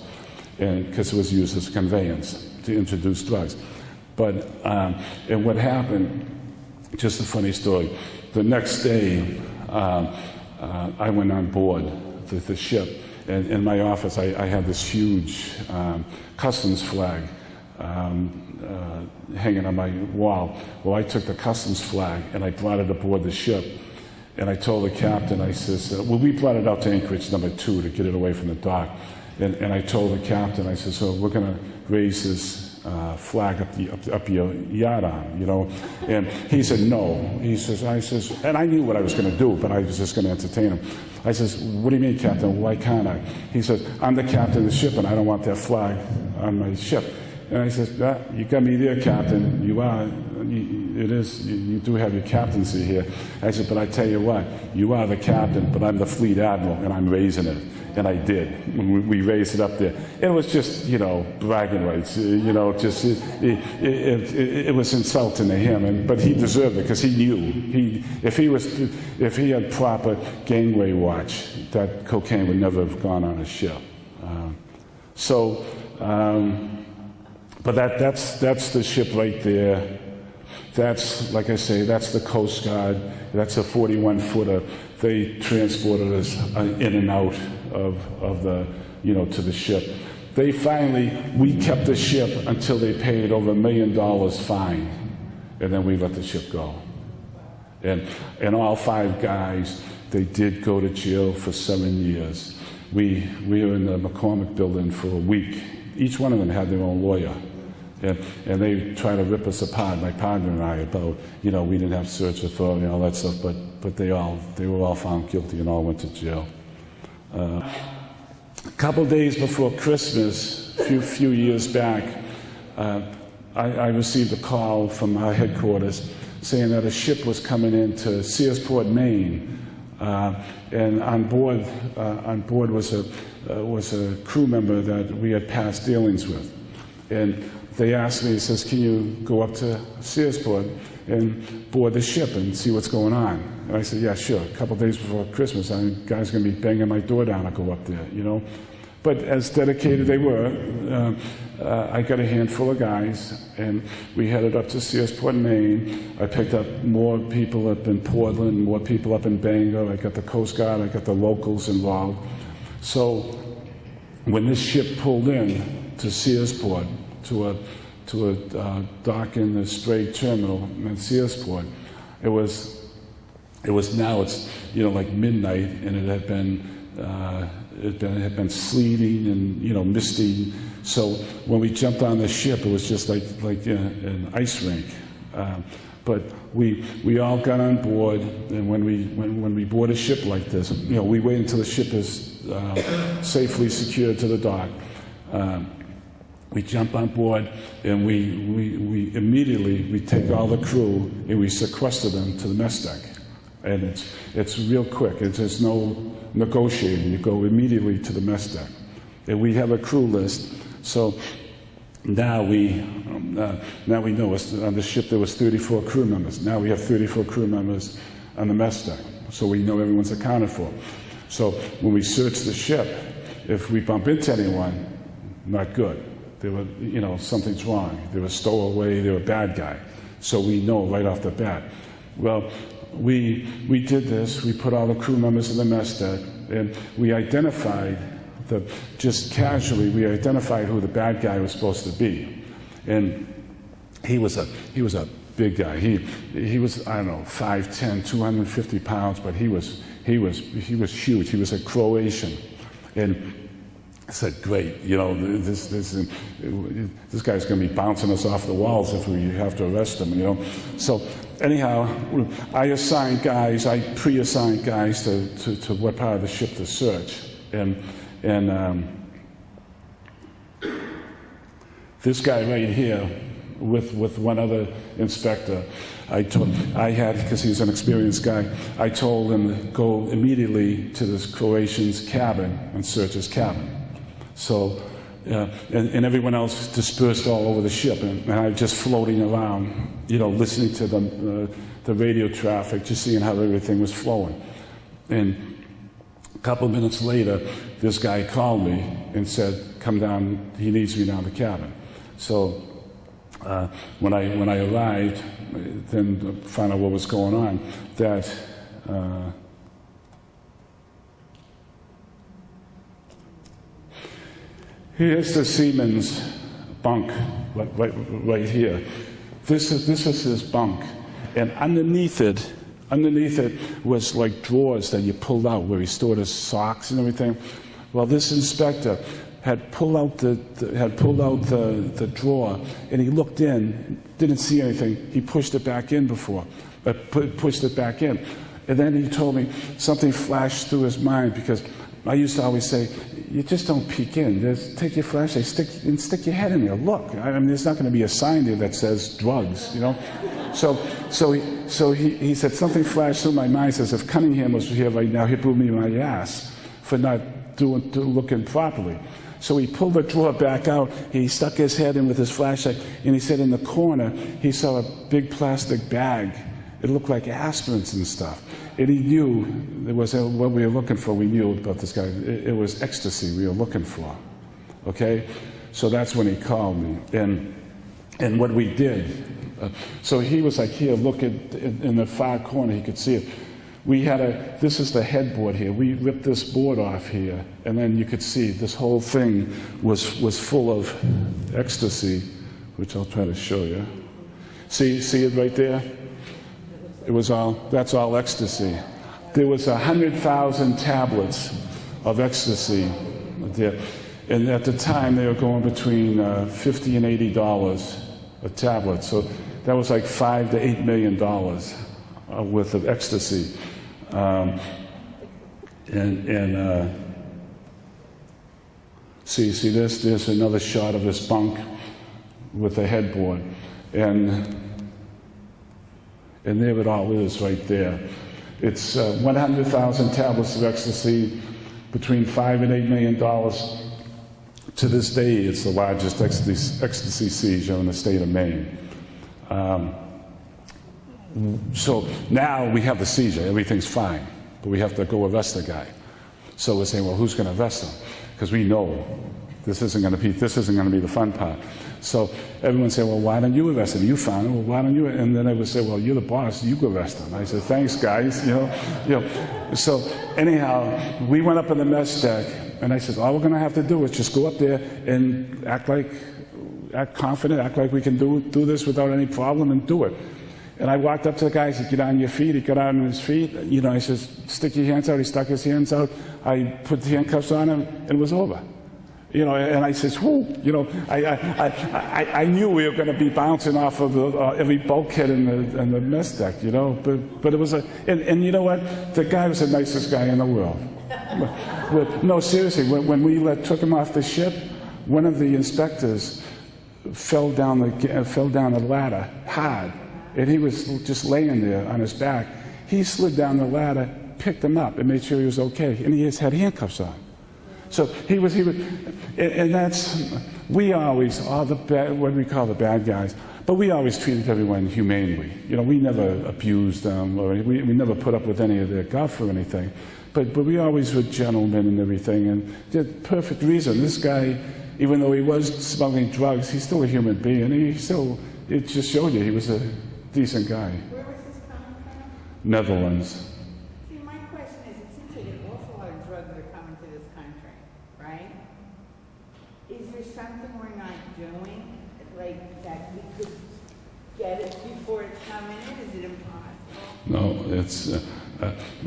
S2: because it was used as a conveyance to introduce drugs. But, and what happened, just a funny story, the next day, I went on board the ship, and in my office I had this huge customs flag hanging on my wall. Well, I took the customs flag and I brought it aboard the ship, and I told the captain, I says, we brought it out to Anchorage number 2 to get it away from the dock, and I told the captain, I said, so we're going to raise this flag up your yard arm, you know? And he said, no. I says, and I knew what I was going to do, but I was just going to entertain him. I says, what do you mean, Captain? Why can't I? He says, I'm the captain of the ship, and I don't want that flag on my ship. And I said, you got me there, Captain. You are. You do have your captaincy here. I said, but I tell you what, you are the captain, but I'm the fleet admiral, and I'm raising it. And I did. We raised it up there. It was just, you know, bragging rights. You know, just it was insulting to him. But he deserved it because he knew if he had proper gangway watch, that cocaine would never have gone on a ship. But that's the ship right there. That's, like I say, that's the Coast Guard. That's a 41-footer. They transported us in and out of the, you know, to the ship. We kept the ship until they paid over $1 million fine, and then we let the ship go. And all 5 guys, they did go to jail for 7 years. We were in the McCormick building for a week. Each one of them had their own lawyer. And they tried to rip us apart, my partner and I, about, you know, we didn't have search authority and all that stuff, but they were all found guilty and all went to jail. A couple days before Christmas, a few years back, I received a call from our headquarters saying that a ship was coming into Searsport, Maine, and on board was a crew member that we had past dealings with. And they asked me, he says, can you go up to Searsport and board the ship and see what's going on? And I said, yeah, sure. A couple days before Christmas, guys going to be banging my door down. I'll go up there, you know. But as dedicated they were, I got a handful of guys, and we headed up to Searsport, Maine. I picked up more people up in Portland, more people up in Bangor. I got the Coast Guard, I got the locals involved. So when this ship pulled in to Searsport, to a dock in the Sprague terminal in Searsport, it was now it's, you know, like midnight, and it had been sleeting and, you know, misty. So when we jumped on the ship, it was just like an ice rink. But we all got on board, and when we board a ship like this, you know, we wait until the ship is safely secured to the dock. We jump on board, and we immediately take all the crew and we sequester them to the mess deck. And it's real quick. There's no negotiating. You go immediately to the mess deck. And we have a crew list. So now we know on the ship there was 34 crew members. Now we have 34 crew members on the mess deck. So we know everyone's accounted for. So when we search the ship, if we bump into anyone, not good. They were, you know, something's wrong. They were stowaway. They were a bad guy. So we know right off the bat. Well, we did this. We put all the crew members in the mess deck, and we identified just casually. We identified who the bad guy was supposed to be, and he was a big guy. He was, I don't know, 5'10", 250 pounds, but he was huge. He was a Croatian, and I said, great, you know, this guy's going to be bouncing us off the walls if we have to arrest him, you know. So anyhow, I pre-assigned guys to what part of the ship to search, and this guy right here with one other inspector, because he's an experienced guy, I told him to go immediately to this Croatian's cabin and search his cabin. So, and everyone else dispersed all over the ship, and I was just floating around, you know, listening to the radio traffic, just seeing how everything was flowing. And a couple of minutes later, this guy called me and said, come down, he needs me down the cabin. So when I arrived, then found out what was going on, that here's the seaman's bunk, right here. This is his bunk, and underneath it was like drawers that you pulled out where he stored his socks and everything. Well, this inspector had pulled out the drawer, and he looked in, didn't see anything. He pushed it back in pushed it back in. And then he told me something flashed through his mind, because I used to always say, you just don't peek in. Just take your flashlight, stick your head in there. Look, I mean, there's not going to be a sign there that says drugs, you know. So he said something flashed through my mind. Says if Cunningham was here right now, he'd boot me in my ass for not looking properly. So he pulled the drawer back out. He stuck his head in with his flashlight, and he said in the corner he saw a big plastic bag. It looked like aspirins and stuff. And he knew it was what we were looking for. We knew about this guy. It was ecstasy we were looking for. Okay? So that's when he called me. And what we did, so he was like, here, look in the far corner, he could see it. We had this is the headboard here. We ripped this board off here, and then you could see this whole thing was full of ecstasy, which I'll try to show you. See it right there? That's all ecstasy. There was 100,000 tablets of ecstasy there. And at the time, they were going between $50 and $80 a tablet. So that was like $5 to $8 million worth of ecstasy. See this? There's another shot of this bunk with a headboard. And there it all is right there. It's 100,000 tablets of ecstasy, between $5 and $8 million. To this day, it's the largest ecstasy seizure in the state of Maine. So now we have the seizure, everything's fine, but we have to go arrest the guy. So we're saying, well, who's going to arrest him? Because we know this isn't going to be the fun part. So everyone said, well, why don't you arrest him? You found him. Well, why don't you? And then they would say, well, you're the boss. You go arrest him. I said, thanks, guys. You know. So anyhow, we went up in the mess deck, and I said, all we're going to have to do is just go up there and act confident, act like we can do this without any problem, and do it. And I walked up to the guy. I said, get on your feet. He got on his feet. You know, I said, stick your hands out. He stuck his hands out. I put the handcuffs on him, and it was over. You know, and I says, whoo, you know, I knew we were going to be bouncing off of every bulkhead in the mess deck, you know, but it was and you know what? The guy was the nicest guy in the world. No, seriously, when we took him off the ship, one of the inspectors fell down the ladder hard, and he was just laying there on his back. He slid down the ladder, picked him up, and made sure he was okay, and he just had handcuffs on. So he was, and we always are what we call the bad guys, but we always treated everyone humanely. You know, we never abused them, or we never put up with any of their guff or anything, but we always were gentlemen and everything, and did perfect reason. This guy, even though he was smuggling drugs, he's still a human being. It just showed you he was a decent guy.
S6: Where was this coming from?
S2: Netherlands.
S6: See, my question is, it seems like an awful lot of drugs are coming to this country, right? Is there something we're not doing, like that we could get it before it's coming in? Is it impossible?
S2: No, it's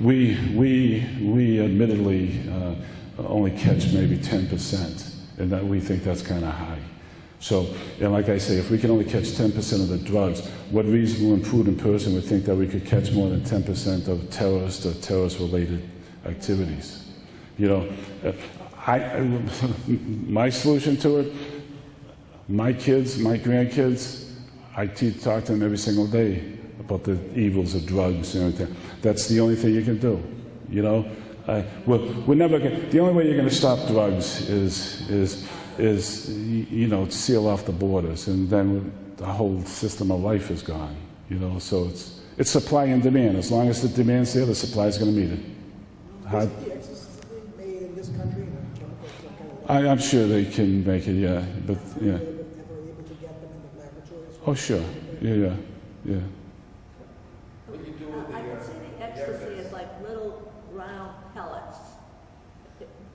S2: we admittedly only catch maybe 10%, and that we think that's kind of high. So, and like I say, if we can only catch 10% of the drugs, what reasonable and prudent person would think that we could catch more than 10% of terrorist or terrorist-related activities? You know, my solution to it, my kids, my grandkids, I talk to them every single day about the evils of drugs and everything. That's the only thing you can do, you know? We're never gonna, the only way you're going to stop drugs is you know, seal off the borders, and then the whole system of life is gone, you know? So it's supply and demand. As long as the demand's there, the supply is going to meet it.
S5: Is the ecstasy made in this country?
S2: I'm sure they can make it, yeah, but yeah.
S5: Ever able to get them in the laboratories?
S2: Oh, sure, yeah.
S4: I can see the ecstasy is like little round pellets.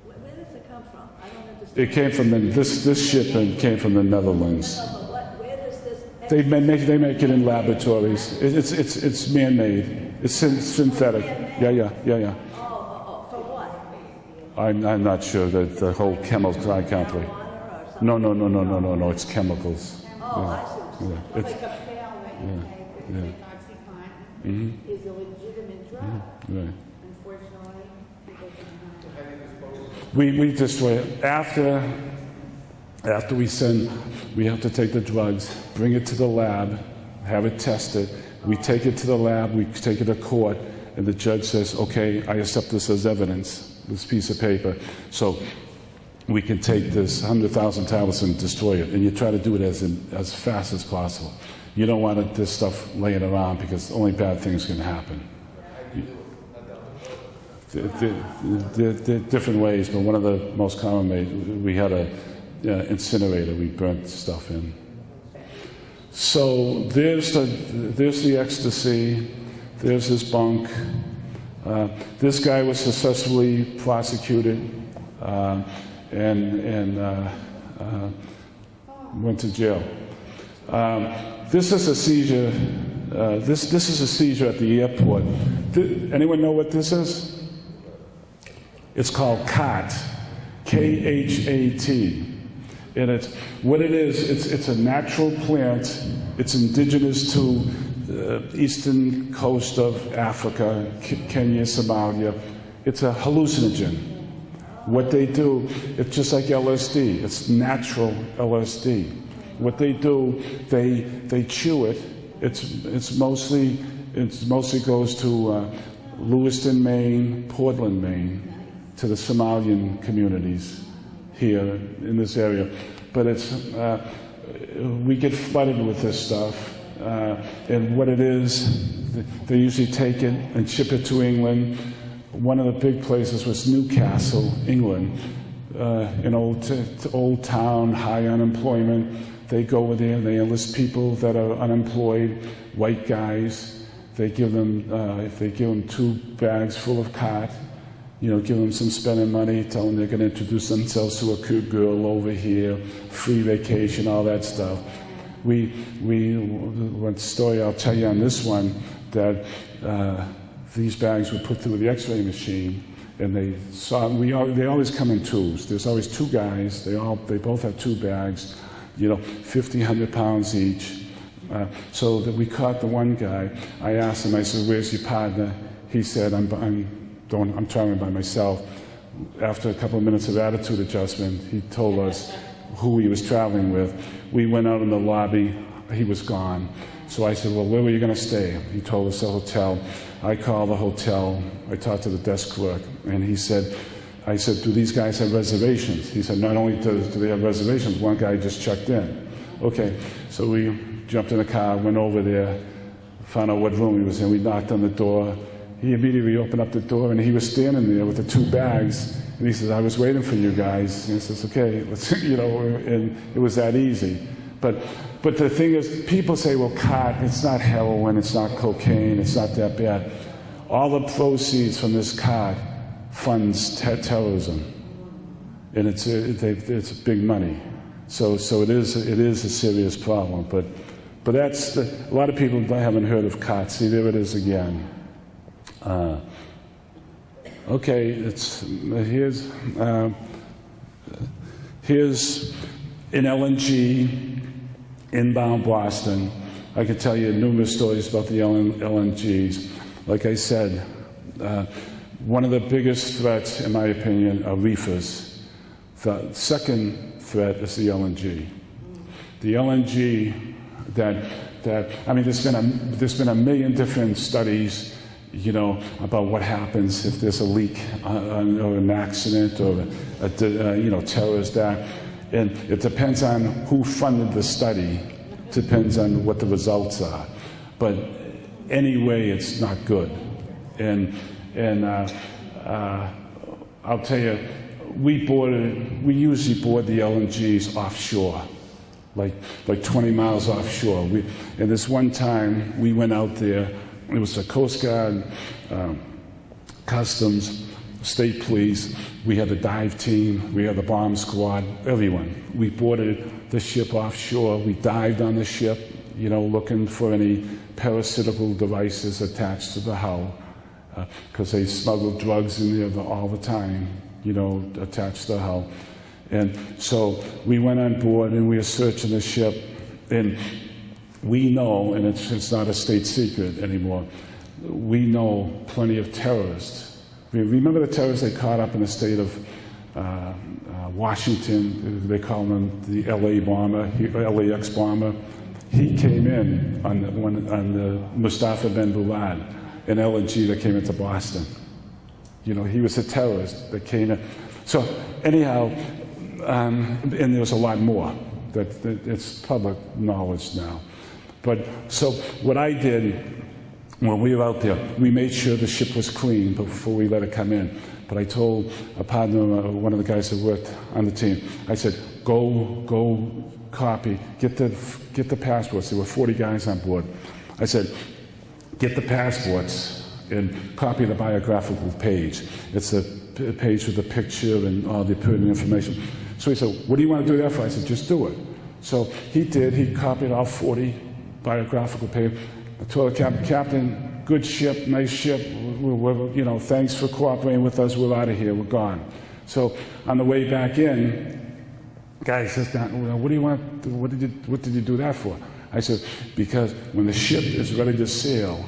S4: Where does it come from? I don't understand.
S2: It came from this shipment came from the Netherlands.
S4: No, but where does this
S2: They make it in laboratories. It's man-made. It's synthetic. Yeah.
S4: Oh, for what?
S2: I'm not sure that the whole chemical, I can't believe. No, it's chemicals.
S4: Oh, I see what you're saying.
S6: It's like a pill that you take, it's like OxyContin, is a legitimate drug.
S2: Right.
S6: Unfortunately, people don't know.
S2: We destroy it. After we have to take the drugs, bring it to the lab, have it tested. We take it to the lab, we take it to court, and the judge says, okay, I accept this as evidence, this piece of paper. So we can take this 100,000 tablets and destroy it. And you try to do it as fast as possible. You don't want this stuff laying around because only bad things can happen. There are different ways, but one of the most common ways, we had a incinerator we burnt stuff in. So there's the ecstasy, there's this bunk. This guy was successfully prosecuted and went to jail. This is a seizure. This is a seizure at the airport. Anyone know what this is? It's called khat, K-H-A-T. And what it is, it's a natural plant. It's indigenous to eastern coast of Africa, Kenya, Somalia. It's a hallucinogen. What they do, it's just like LSD. It's natural LSD. What they do, they chew it. It's mostly goes to Lewiston, Maine, Portland, Maine, to the Somalian communities here in this area. But we get flooded with this stuff. And what it is, they usually take it and ship it to England. One of the big places was Newcastle, England, an old town, high unemployment. They go over there and they enlist people that are unemployed, white guys. They give them 2 bags full of khat. Give them some spending money, tell them they're going to introduce themselves to a cute girl over here, free vacation, all that stuff. One story I'll tell you on this one, that these bags were put through the x-ray machine, and they always come in twos. There's always 2 guys, they both have 2 bags, 50, 100 pounds each. So that we caught the one guy. I asked him, I said, where's your partner? He said, I'm traveling by myself. After a couple of minutes of attitude adjustment, he told us who he was traveling with. We went out in the lobby. He was gone. So I said, well, where were you going to stay? He told us the hotel. I called the hotel. I talked to the desk clerk, and I said, do these guys have reservations? He said, not only do they have reservations, one guy just checked in. Okay, so we jumped in the car, went over there, found out what room he was in. We knocked on the door. He immediately opened up the door, and he was standing there with the 2 bags. And he says, I was waiting for you guys. And he says, okay, let's, and it was that easy. But the thing is, people say, well, khat, it's not heroin, it's not cocaine, it's not that bad. All the proceeds from this khat funds terrorism. And it's big money. So it is a serious problem. But that's a lot of people haven't heard of khat. See, there it is again. Okay, here's an LNG inbound Boston. I could tell you numerous stories about the LNGs. Like I said, one of the biggest threats, in my opinion, are reefers. The second threat is the LNG. The LNG there's been a million different studies about what happens if there's a leak or an accident or a terrorist act. And it depends on who funded the study, depends on what the results are. But anyway, it's not good. And I'll tell you, we usually board the LNGs offshore, like 20 miles offshore. And this one time, we went out there. It was the Coast Guard, Customs, State Police. We had the dive team. We had the bomb squad, everyone. We boarded the ship offshore. We dived on the ship, looking for any parasitical devices attached to the hull, because they smuggled drugs in there all the time attached to the hull. And so we went on board and we were searching the ship, and we know, and it's not a state secret anymore, we know plenty of terrorists. Remember the terrorists they caught up in the state of Washington? They call him the LA bomber, LAX bomber. He came in on the Mustafa Ben Bulad, an LNG that came into Boston. He was a terrorist that came in. So anyhow, and there was a lot more that it's public knowledge now. But so what I did when we were out there, we made sure the ship was clean before we let it come in. But I told a partner, one of the guys that worked on the team, I said, go copy, get the passports. There were 40 guys on board. I said, get the passports and copy the biographical page. It's a page with a picture and all the pertinent information. So he said, what do you want to do that for? I said, just do it. So he did. He copied all 40 biographical pages. I told the captain, good ship, nice ship, thanks for cooperating with us, we're out of here, we're gone. So on the way back in, guy says, what do you want, what did you do that for? I said, because when the ship is ready to sail,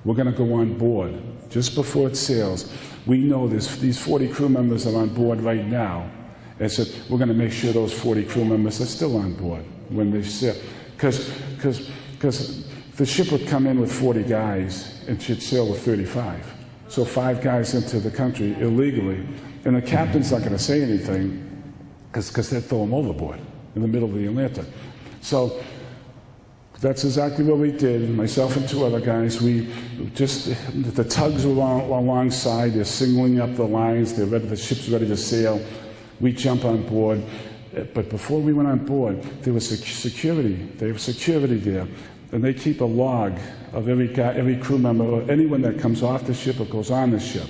S2: we're going to go on board. Just before it sails, we know these 40 crew members are on board right now. I said, we're going to make sure those 40 crew members are still on board when they sail. Because the ship would come in with 40 guys and she'd sail with 35. So 5 guys into the country illegally. And the captain's not going to say anything because they'd throw them overboard in the middle of the Atlantic. So that's exactly what we did. Myself and 2 other guys, the tugs were alongside, they're singling up the lines, the ship's ready to sail. We jump on board. But before we went on board, there was security. They have security there. And they keep a log of every crew member or anyone that comes off the ship or goes on the ship.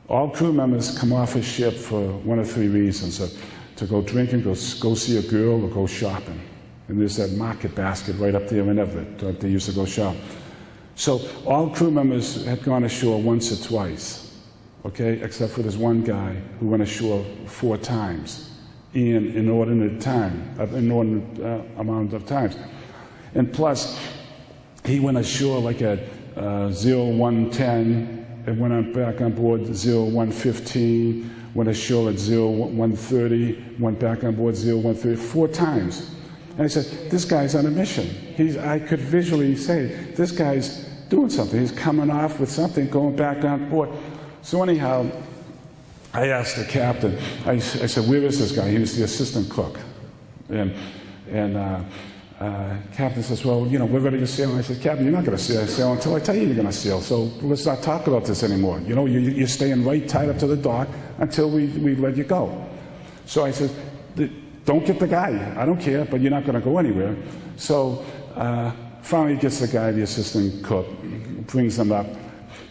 S2: All crew members come off a ship for 1 of 3 reasons: to go drinking, go see a girl, or go shopping. And there's that market basket right up there in Everett that they used to go shop. So all crew members had gone ashore once or twice, okay, except for this one guy who went ashore 4 times in an inordinate amount of times. And plus, he went ashore like at 0110 and went back on board 0115, went ashore at 0130, went back on board 0130, 4 times. And I said, this guy's on a mission. I could visually say, this guy's doing something. He's coming off with something, going back on board. So anyhow, I asked the captain, I said, where is this guy? He was the assistant cook. And captain says, well, we're ready to sail. And I said, Captain, you're not going to sail until I tell you you're going to sail. So let's not talk about this anymore. You're staying right tied up to the dock until we let you go. So I said, don't get the guy. I don't care, but you're not going to go anywhere. So finally he gets the guy, the assistant cook, brings him up.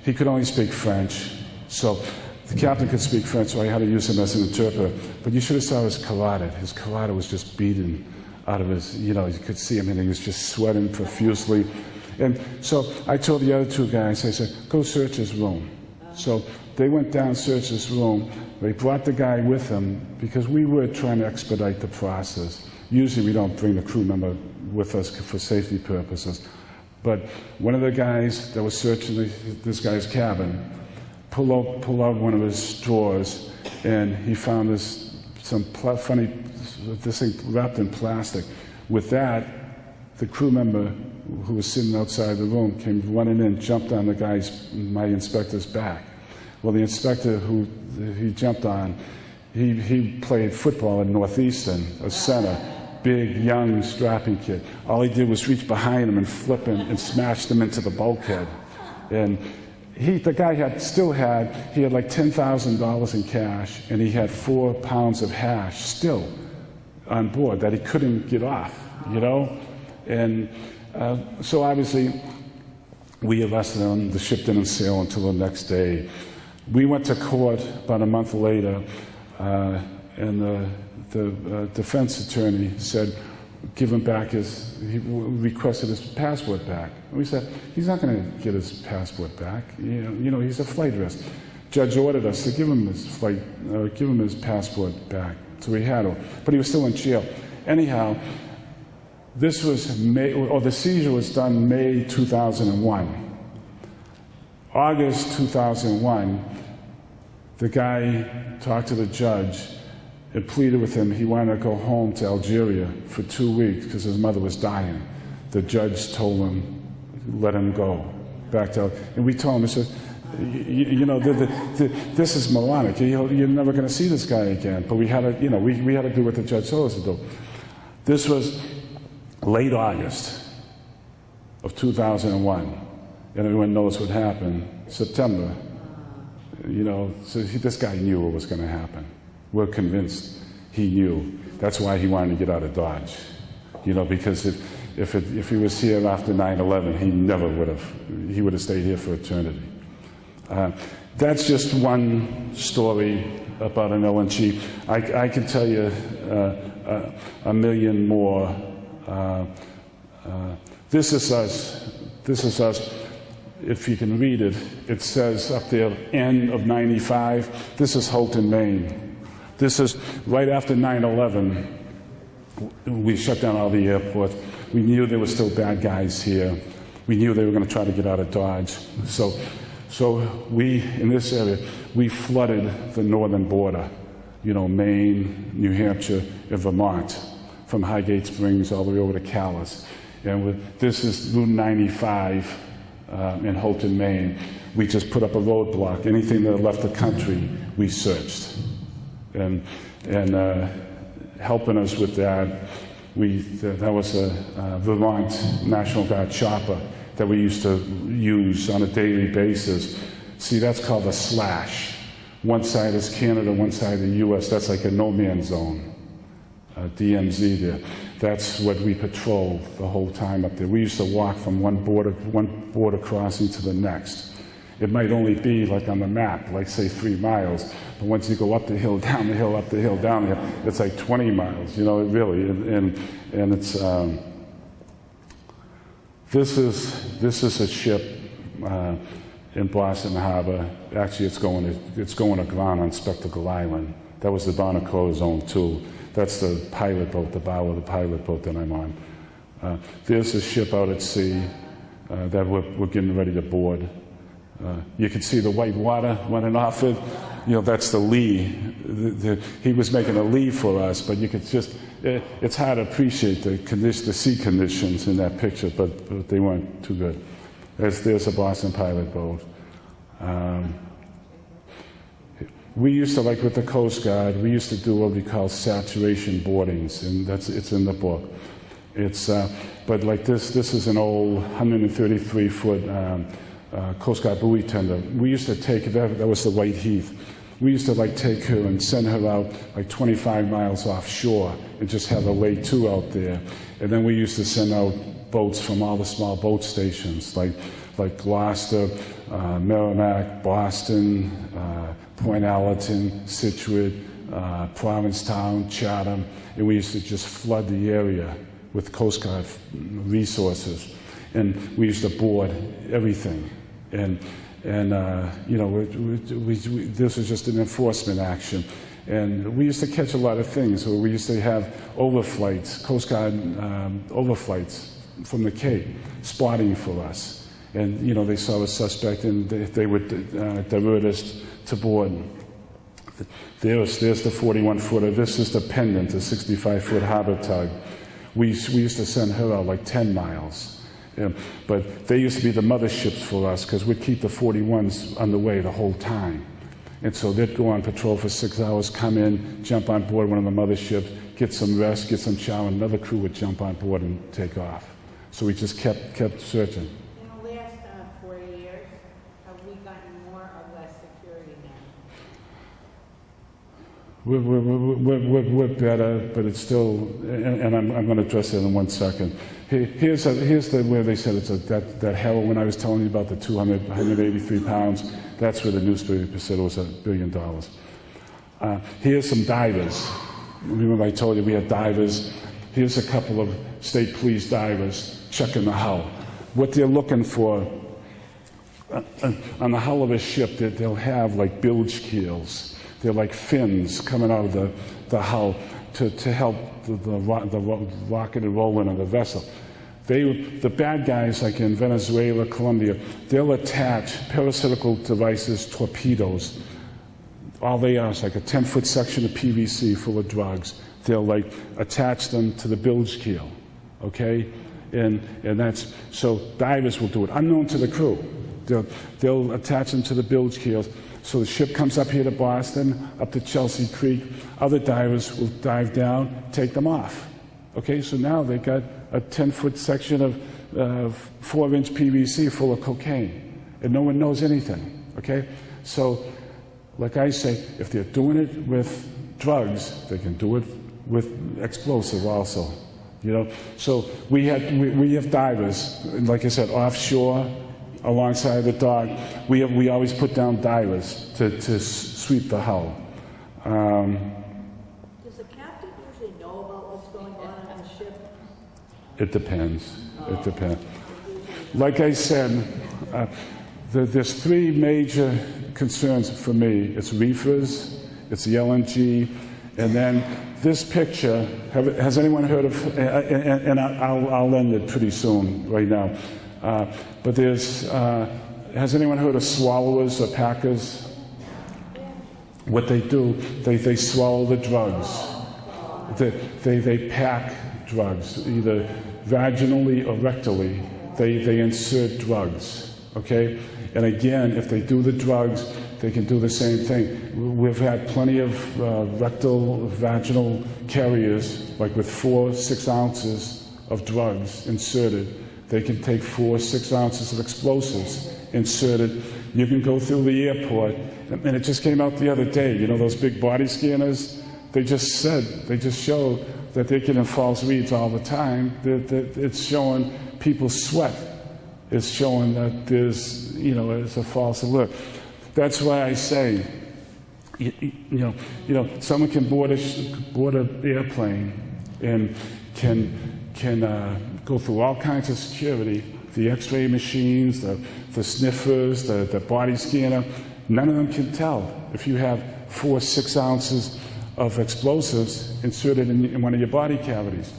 S2: He could only speak French. So the captain could speak French, so I had to use him as an interpreter. But you should have saw his carotid. His carotid was just beaten out of his, you could see him, and he was just sweating profusely. And so I told the other 2 guys, I said, go search his room. So they went down, searched his room. They brought the guy with them because we were trying to expedite the process. Usually we don't bring the crew member with us for safety purposes. But one of the guys that was searching this guy's cabin pulled out one of his drawers, and he found this thing wrapped in plastic. With that, the crew member who was sitting outside the room came running in, jumped on my inspector's back. Well, the inspector who he jumped on, he played football at Northeastern, a center, big, young, strapping kid. All he did was reach behind him and flip him and smashed him into the bulkhead. And the guy had like $10,000 in cash, and he had 4 pounds of hash still on board that he couldn't get off, And so obviously we arrested him. The ship didn't sail until the next day. We went to court about a month later, and the defense attorney said, give him back he requested his passport back. And we said, he's not going to get his passport back. He's a flight risk. Judge ordered us to give him his flight, give him his passport back. So we had him, but he was still in jail. Anyhow, this was May, or the seizure was done May 2001. August 2001, the guy talked to the judge and pleaded with him. He wanted to go home to Algeria for 2 weeks because his mother was dying. The judge told him, let him go back to, and we told him, I said, you know, this is moronic. You're never going to see this guy again. But we had to, you know, we had to do what the judge told us to do. This was late August of 2001, and everyone knows what happened. September, you know, so this guy knew what was going to happen. We're convinced he knew. That's why he wanted to get out of Dodge, you know, because if he was here after 9/11, he never would have. He would have stayed here for eternity. That's just one story about an LNG. I can tell you a million more. This is us. This is us. If you can read it, it says up there, end of 95. This is Houghton, Maine. This is right after 9/11. We shut down all the airports. We knew there were still bad guys here. We knew they were going to try to get out of Dodge. So we, in this area, we flooded the northern border, you know, Maine, New Hampshire, and Vermont, from Highgate Springs all the way over to Calais. And this is Route 95 in Houghton, Maine. We just put up a roadblock. Anything that left the country, we searched. And helping us with that, that was a Vermont National Guard chopper that we used to use on a daily basis. See, that's called a slash. One side is Canada, one side the U.S. That's like a no-man's zone, DMZ there. That's what we patrolled the whole time up there. We used to walk from one border crossing to the next. It might only be like on the map, like say 3 miles, but once you go up the hill, down the hill, up the hill, down the hill, it's like 20 miles, you know, really. And it's, this is a ship in Boston Harbor. Actually, it's going aground on Spectacle Island. That was the Barnacoa Zone 2. That's the pilot boat, the bow of the pilot boat that I'm on. There's a ship out at sea that we're getting ready to board. You can see the white water running off it. You know, that's the lee. He was making a lee for us, but you could just, it's hard to appreciate the sea conditions in that picture, but they weren't too good. There's a Boston pilot boat. We used to, like with the Coast Guard, we used to do what we call saturation boardings, and it's in the book. But like this is an old 133-foot Coast Guard buoy tender. We used to take, that was the White Heath. We used to like take her and send her out like 25 miles offshore and just have her lay to out there. And then we used to send out boats from all the small boat stations like Gloucester, Merrimack, Boston, Point Allerton, Scituate, Provincetown, Chatham, and we used to just flood the area with Coast Guard resources. And we used to board everything. And you know, this was just an enforcement action. And we used to catch a lot of things. So we used to have overflights, Coast Guard overflights from the Cape, spotting for us. And, you know, they saw a suspect and they would divert us to board. There's the 41-footer. This is the Pendant, the 65-foot harbor tug. We used to send her out like 10 miles. But they used to be the motherships for us because we'd keep the 41s on the way the whole time. And so they'd go on patrol for 6 hours, come in, jump on board one of the motherships, get some rest, get some shower, and another crew would jump on board and take off. So we just kept searching.
S6: In the last 4 years, have we gotten more or less security now?
S2: We're better, but it's still, and I'm going to address that in 1 second. Here's where they said it's that heroin I was telling you about, the 183 pounds. That's where the newspaper said it was $1 billion. Here's some divers. Remember I told you we had divers. Here's a couple of state police divers checking the hull. What they're looking for on the hull of a ship, they'll have like bilge keels. They're like fins coming out of the hull to help the rocket and roll in on the vessel. The bad guys, like in Venezuela, Colombia, they'll attach parasitical devices, torpedoes. All they are is like a 10-foot section of PVC full of drugs. They'll like attach them to the bilge keel, okay? And that's, so divers will do it, unknown to the crew. They'll attach them to the bilge keels. So the ship comes up here to Boston, up to Chelsea Creek. Other divers will dive down, take them off. Okay, so now they've got a 10-foot section of 4-inch PVC full of cocaine, and no one knows anything. Okay, so like I say, if they're doing it with drugs, they can do it with explosive also. You know, so we have divers, and like I said, offshore, alongside the dock. We always put down divers to sweep the hull.
S4: Does the captain usually know about what's going on the ship?
S2: It depends. It depends. Like I said, there's three major concerns for me. It's reefers, it's the LNG, and then this picture. Has anyone heard of? And I'll end it pretty soon, right now. But has anyone heard of swallowers or packers? What they do, they swallow the drugs. They pack drugs, either vaginally or rectally. They insert drugs, okay? And again, if they do the drugs, they can do the same thing. We've had plenty of rectal, vaginal carriers, like with 4-6 ounces of drugs inserted. They can take 4-6 ounces of explosives inserted. You can go through the airport, and it just came out the other day. You know those big body scanners? They just showed that they're getting false reads all the time. It's showing people's sweat. It's showing that it's a false alert. That's why I say, someone can board an airplane and can go through all kinds of security, the X-ray machines, the sniffers, the body scanner. None of them can tell if you have 4-6 ounces of explosives inserted in one of your body cavities.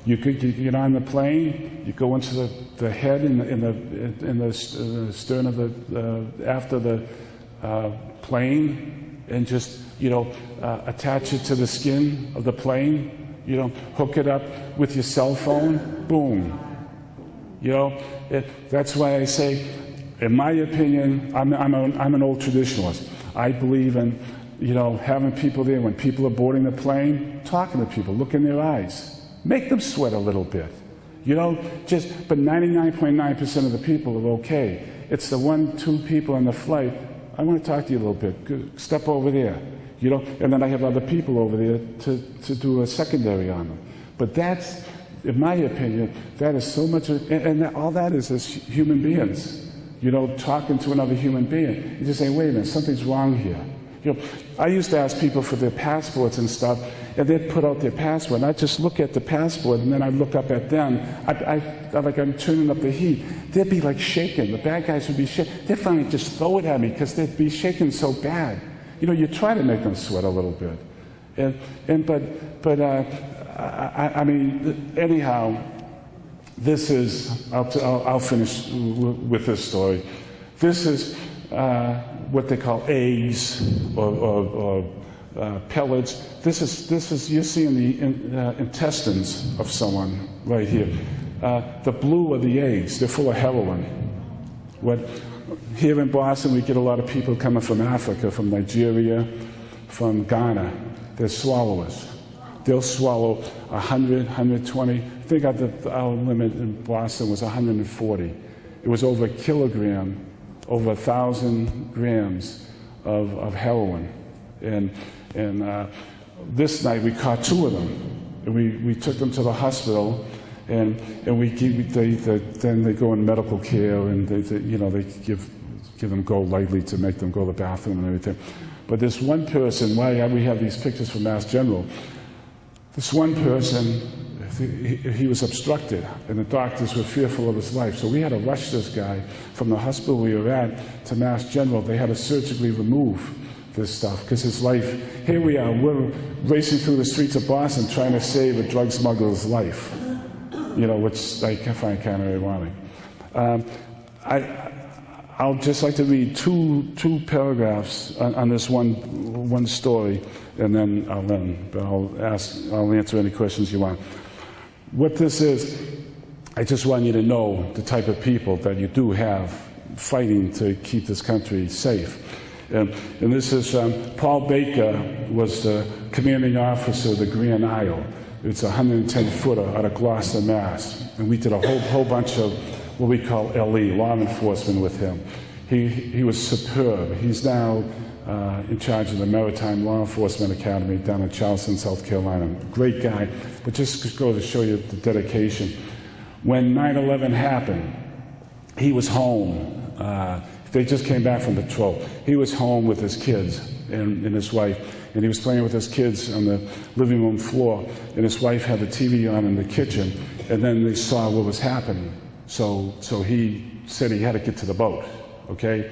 S2: You get on the plane, you go into the head in the stern of the after the plane, and just attach it to the skin of the plane. Hook it up with your cell phone. Boom. That's why I say, in my opinion, I'm an old traditionalist. I believe in having people there when people are boarding the plane, talking to people, look in their eyes. Make them sweat a little bit. But 99.9% of the people are okay. It's the 1-2 people on the flight, I want to talk to you a little bit. Step over there. And then I have other people over there to do a secondary on them. But that's, in my opinion, that is so much, and all that is human beings. Talking to another human being. You just say, wait a minute, something's wrong here. I used to ask people for their passports and stuff, and they'd put out their passport, and I'd just look at the passport, and then I'd look up at them. I'm turning up the heat. They'd be like shaking. The bad guys would be shaking. They'd finally just throw it at me because they'd be shaking so bad. You try to make them sweat a little bit. Anyhow, this is, I'll finish with this story. This is what they call eggs or pellets. This is you're seeing the intestines of someone right here. The blue are the eggs. They're full of heroin. Here in Boston, we get a lot of people coming from Africa, from Nigeria, from Ghana. They're swallowers. They'll swallow 100, 120. I think our limit in Boston was 140. It was over a kilogram, over 1,000 grams of heroin. And this night we caught 2 of them. And we took them to the hospital, and then they go in medical care, and they give them go lightly to make them go to the bathroom and everything. But this one person, why we have these pictures from Mass General, this one person he was obstructed, and the doctors were fearful of his life. So we had to rush this guy from the hospital we were at to Mass General. They had to surgically remove this stuff because his life, here we are, we're racing through the streets of Boston trying to save a drug smuggler's life, which I find kind of ironic. I'll just like to read two paragraphs on this one story, and then I'll end. But I'll answer any questions you want. What this is, I just want you to know the type of people that you do have fighting to keep this country safe. And this is Paul Baker was the commanding officer of the Grand Isle. It's a 110-footer out of Gloucester, Mass. And we did a whole bunch of what we call LE, law enforcement, with him. He was superb. He's now in charge of the Maritime Law Enforcement Academy down in Charleston, South Carolina. Great guy, but just go to show you the dedication. When 9/11 happened, he was home. They just came back from patrol. He was home with his kids and his wife, and he was playing with his kids on the living room floor, and his wife had the TV on in the kitchen, and then they saw what was happening. So he said he had to get to the boat, okay?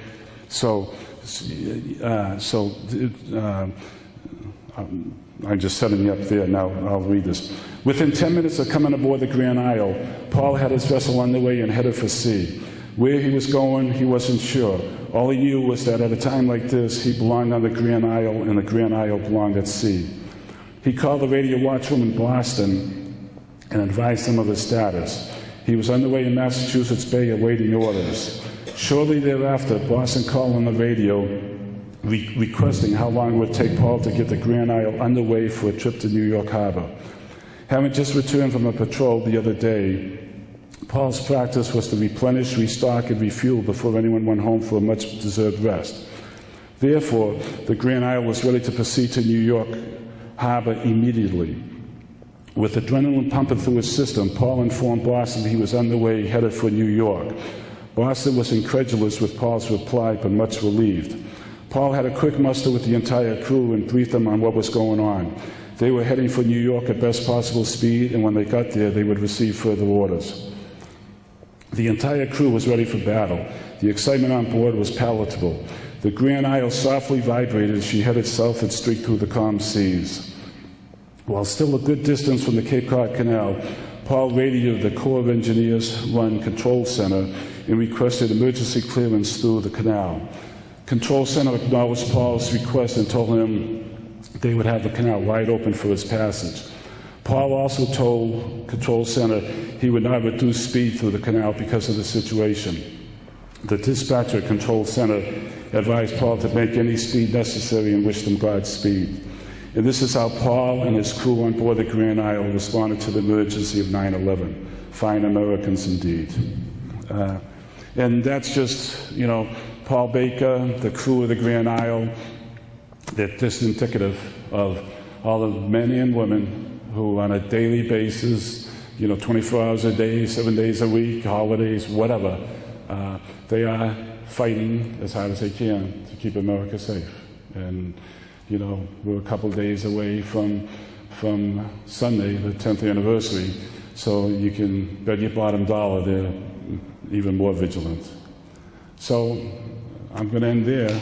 S2: I'm just setting you up there. Now I'll read this. Within 10 minutes of coming aboard the Grand Isle, Paul had his vessel underway and headed for sea. Where he was going, he wasn't sure. All he knew was that at a time like this, he belonged on the Grand Isle, and the Grand Isle belonged at sea. He called the radio watchroom in Boston and advised them of his status. He was underway in Massachusetts Bay awaiting orders. Shortly thereafter, Boston called on the radio requesting how long it would take Paul to get the Grand Isle underway for a trip to New York Harbor. Having just returned from a patrol the other day, Paul's practice was to replenish, restock, and refuel before anyone went home for a much-deserved rest. Therefore, the Grand Isle was ready to proceed to New York Harbor immediately. With adrenaline pumping through his system, Paul informed Boston he was underway, headed for New York. Boston was incredulous with Paul's reply, but much relieved. Paul had a quick muster with the entire crew and briefed them on what was going on. They were heading for New York at best possible speed, and when they got there, they would receive further orders. The entire crew was ready for battle. The excitement on board was palatable. The Grand Isle softly vibrated as she headed south and streaked through the calm seas. While still a good distance from the Cape Cod Canal, Paul radioed the Corps of Engineers run Control Center and requested emergency clearance through the canal. Control Center acknowledged Paul's request and told him they would have the canal wide open for his passage. Paul also told Control Center he would not reduce speed through the canal because of the situation. The dispatcher at Control Center advised Paul to make any speed necessary and wished him Godspeed. And this is how Paul and his crew on board the Grand Isle responded to the emergency of 9/11. Fine Americans indeed. And that's just, Paul Baker, the crew of the Grand Isle. They're just indicative of all the men and women who on a daily basis, 24 hours a day, 7 days a week, holidays, whatever, they are fighting as hard as they can to keep America safe. And, we're a couple days away from Sunday, the 10th anniversary, so you can bet your bottom dollar they're even more vigilant. So I'm going to end there.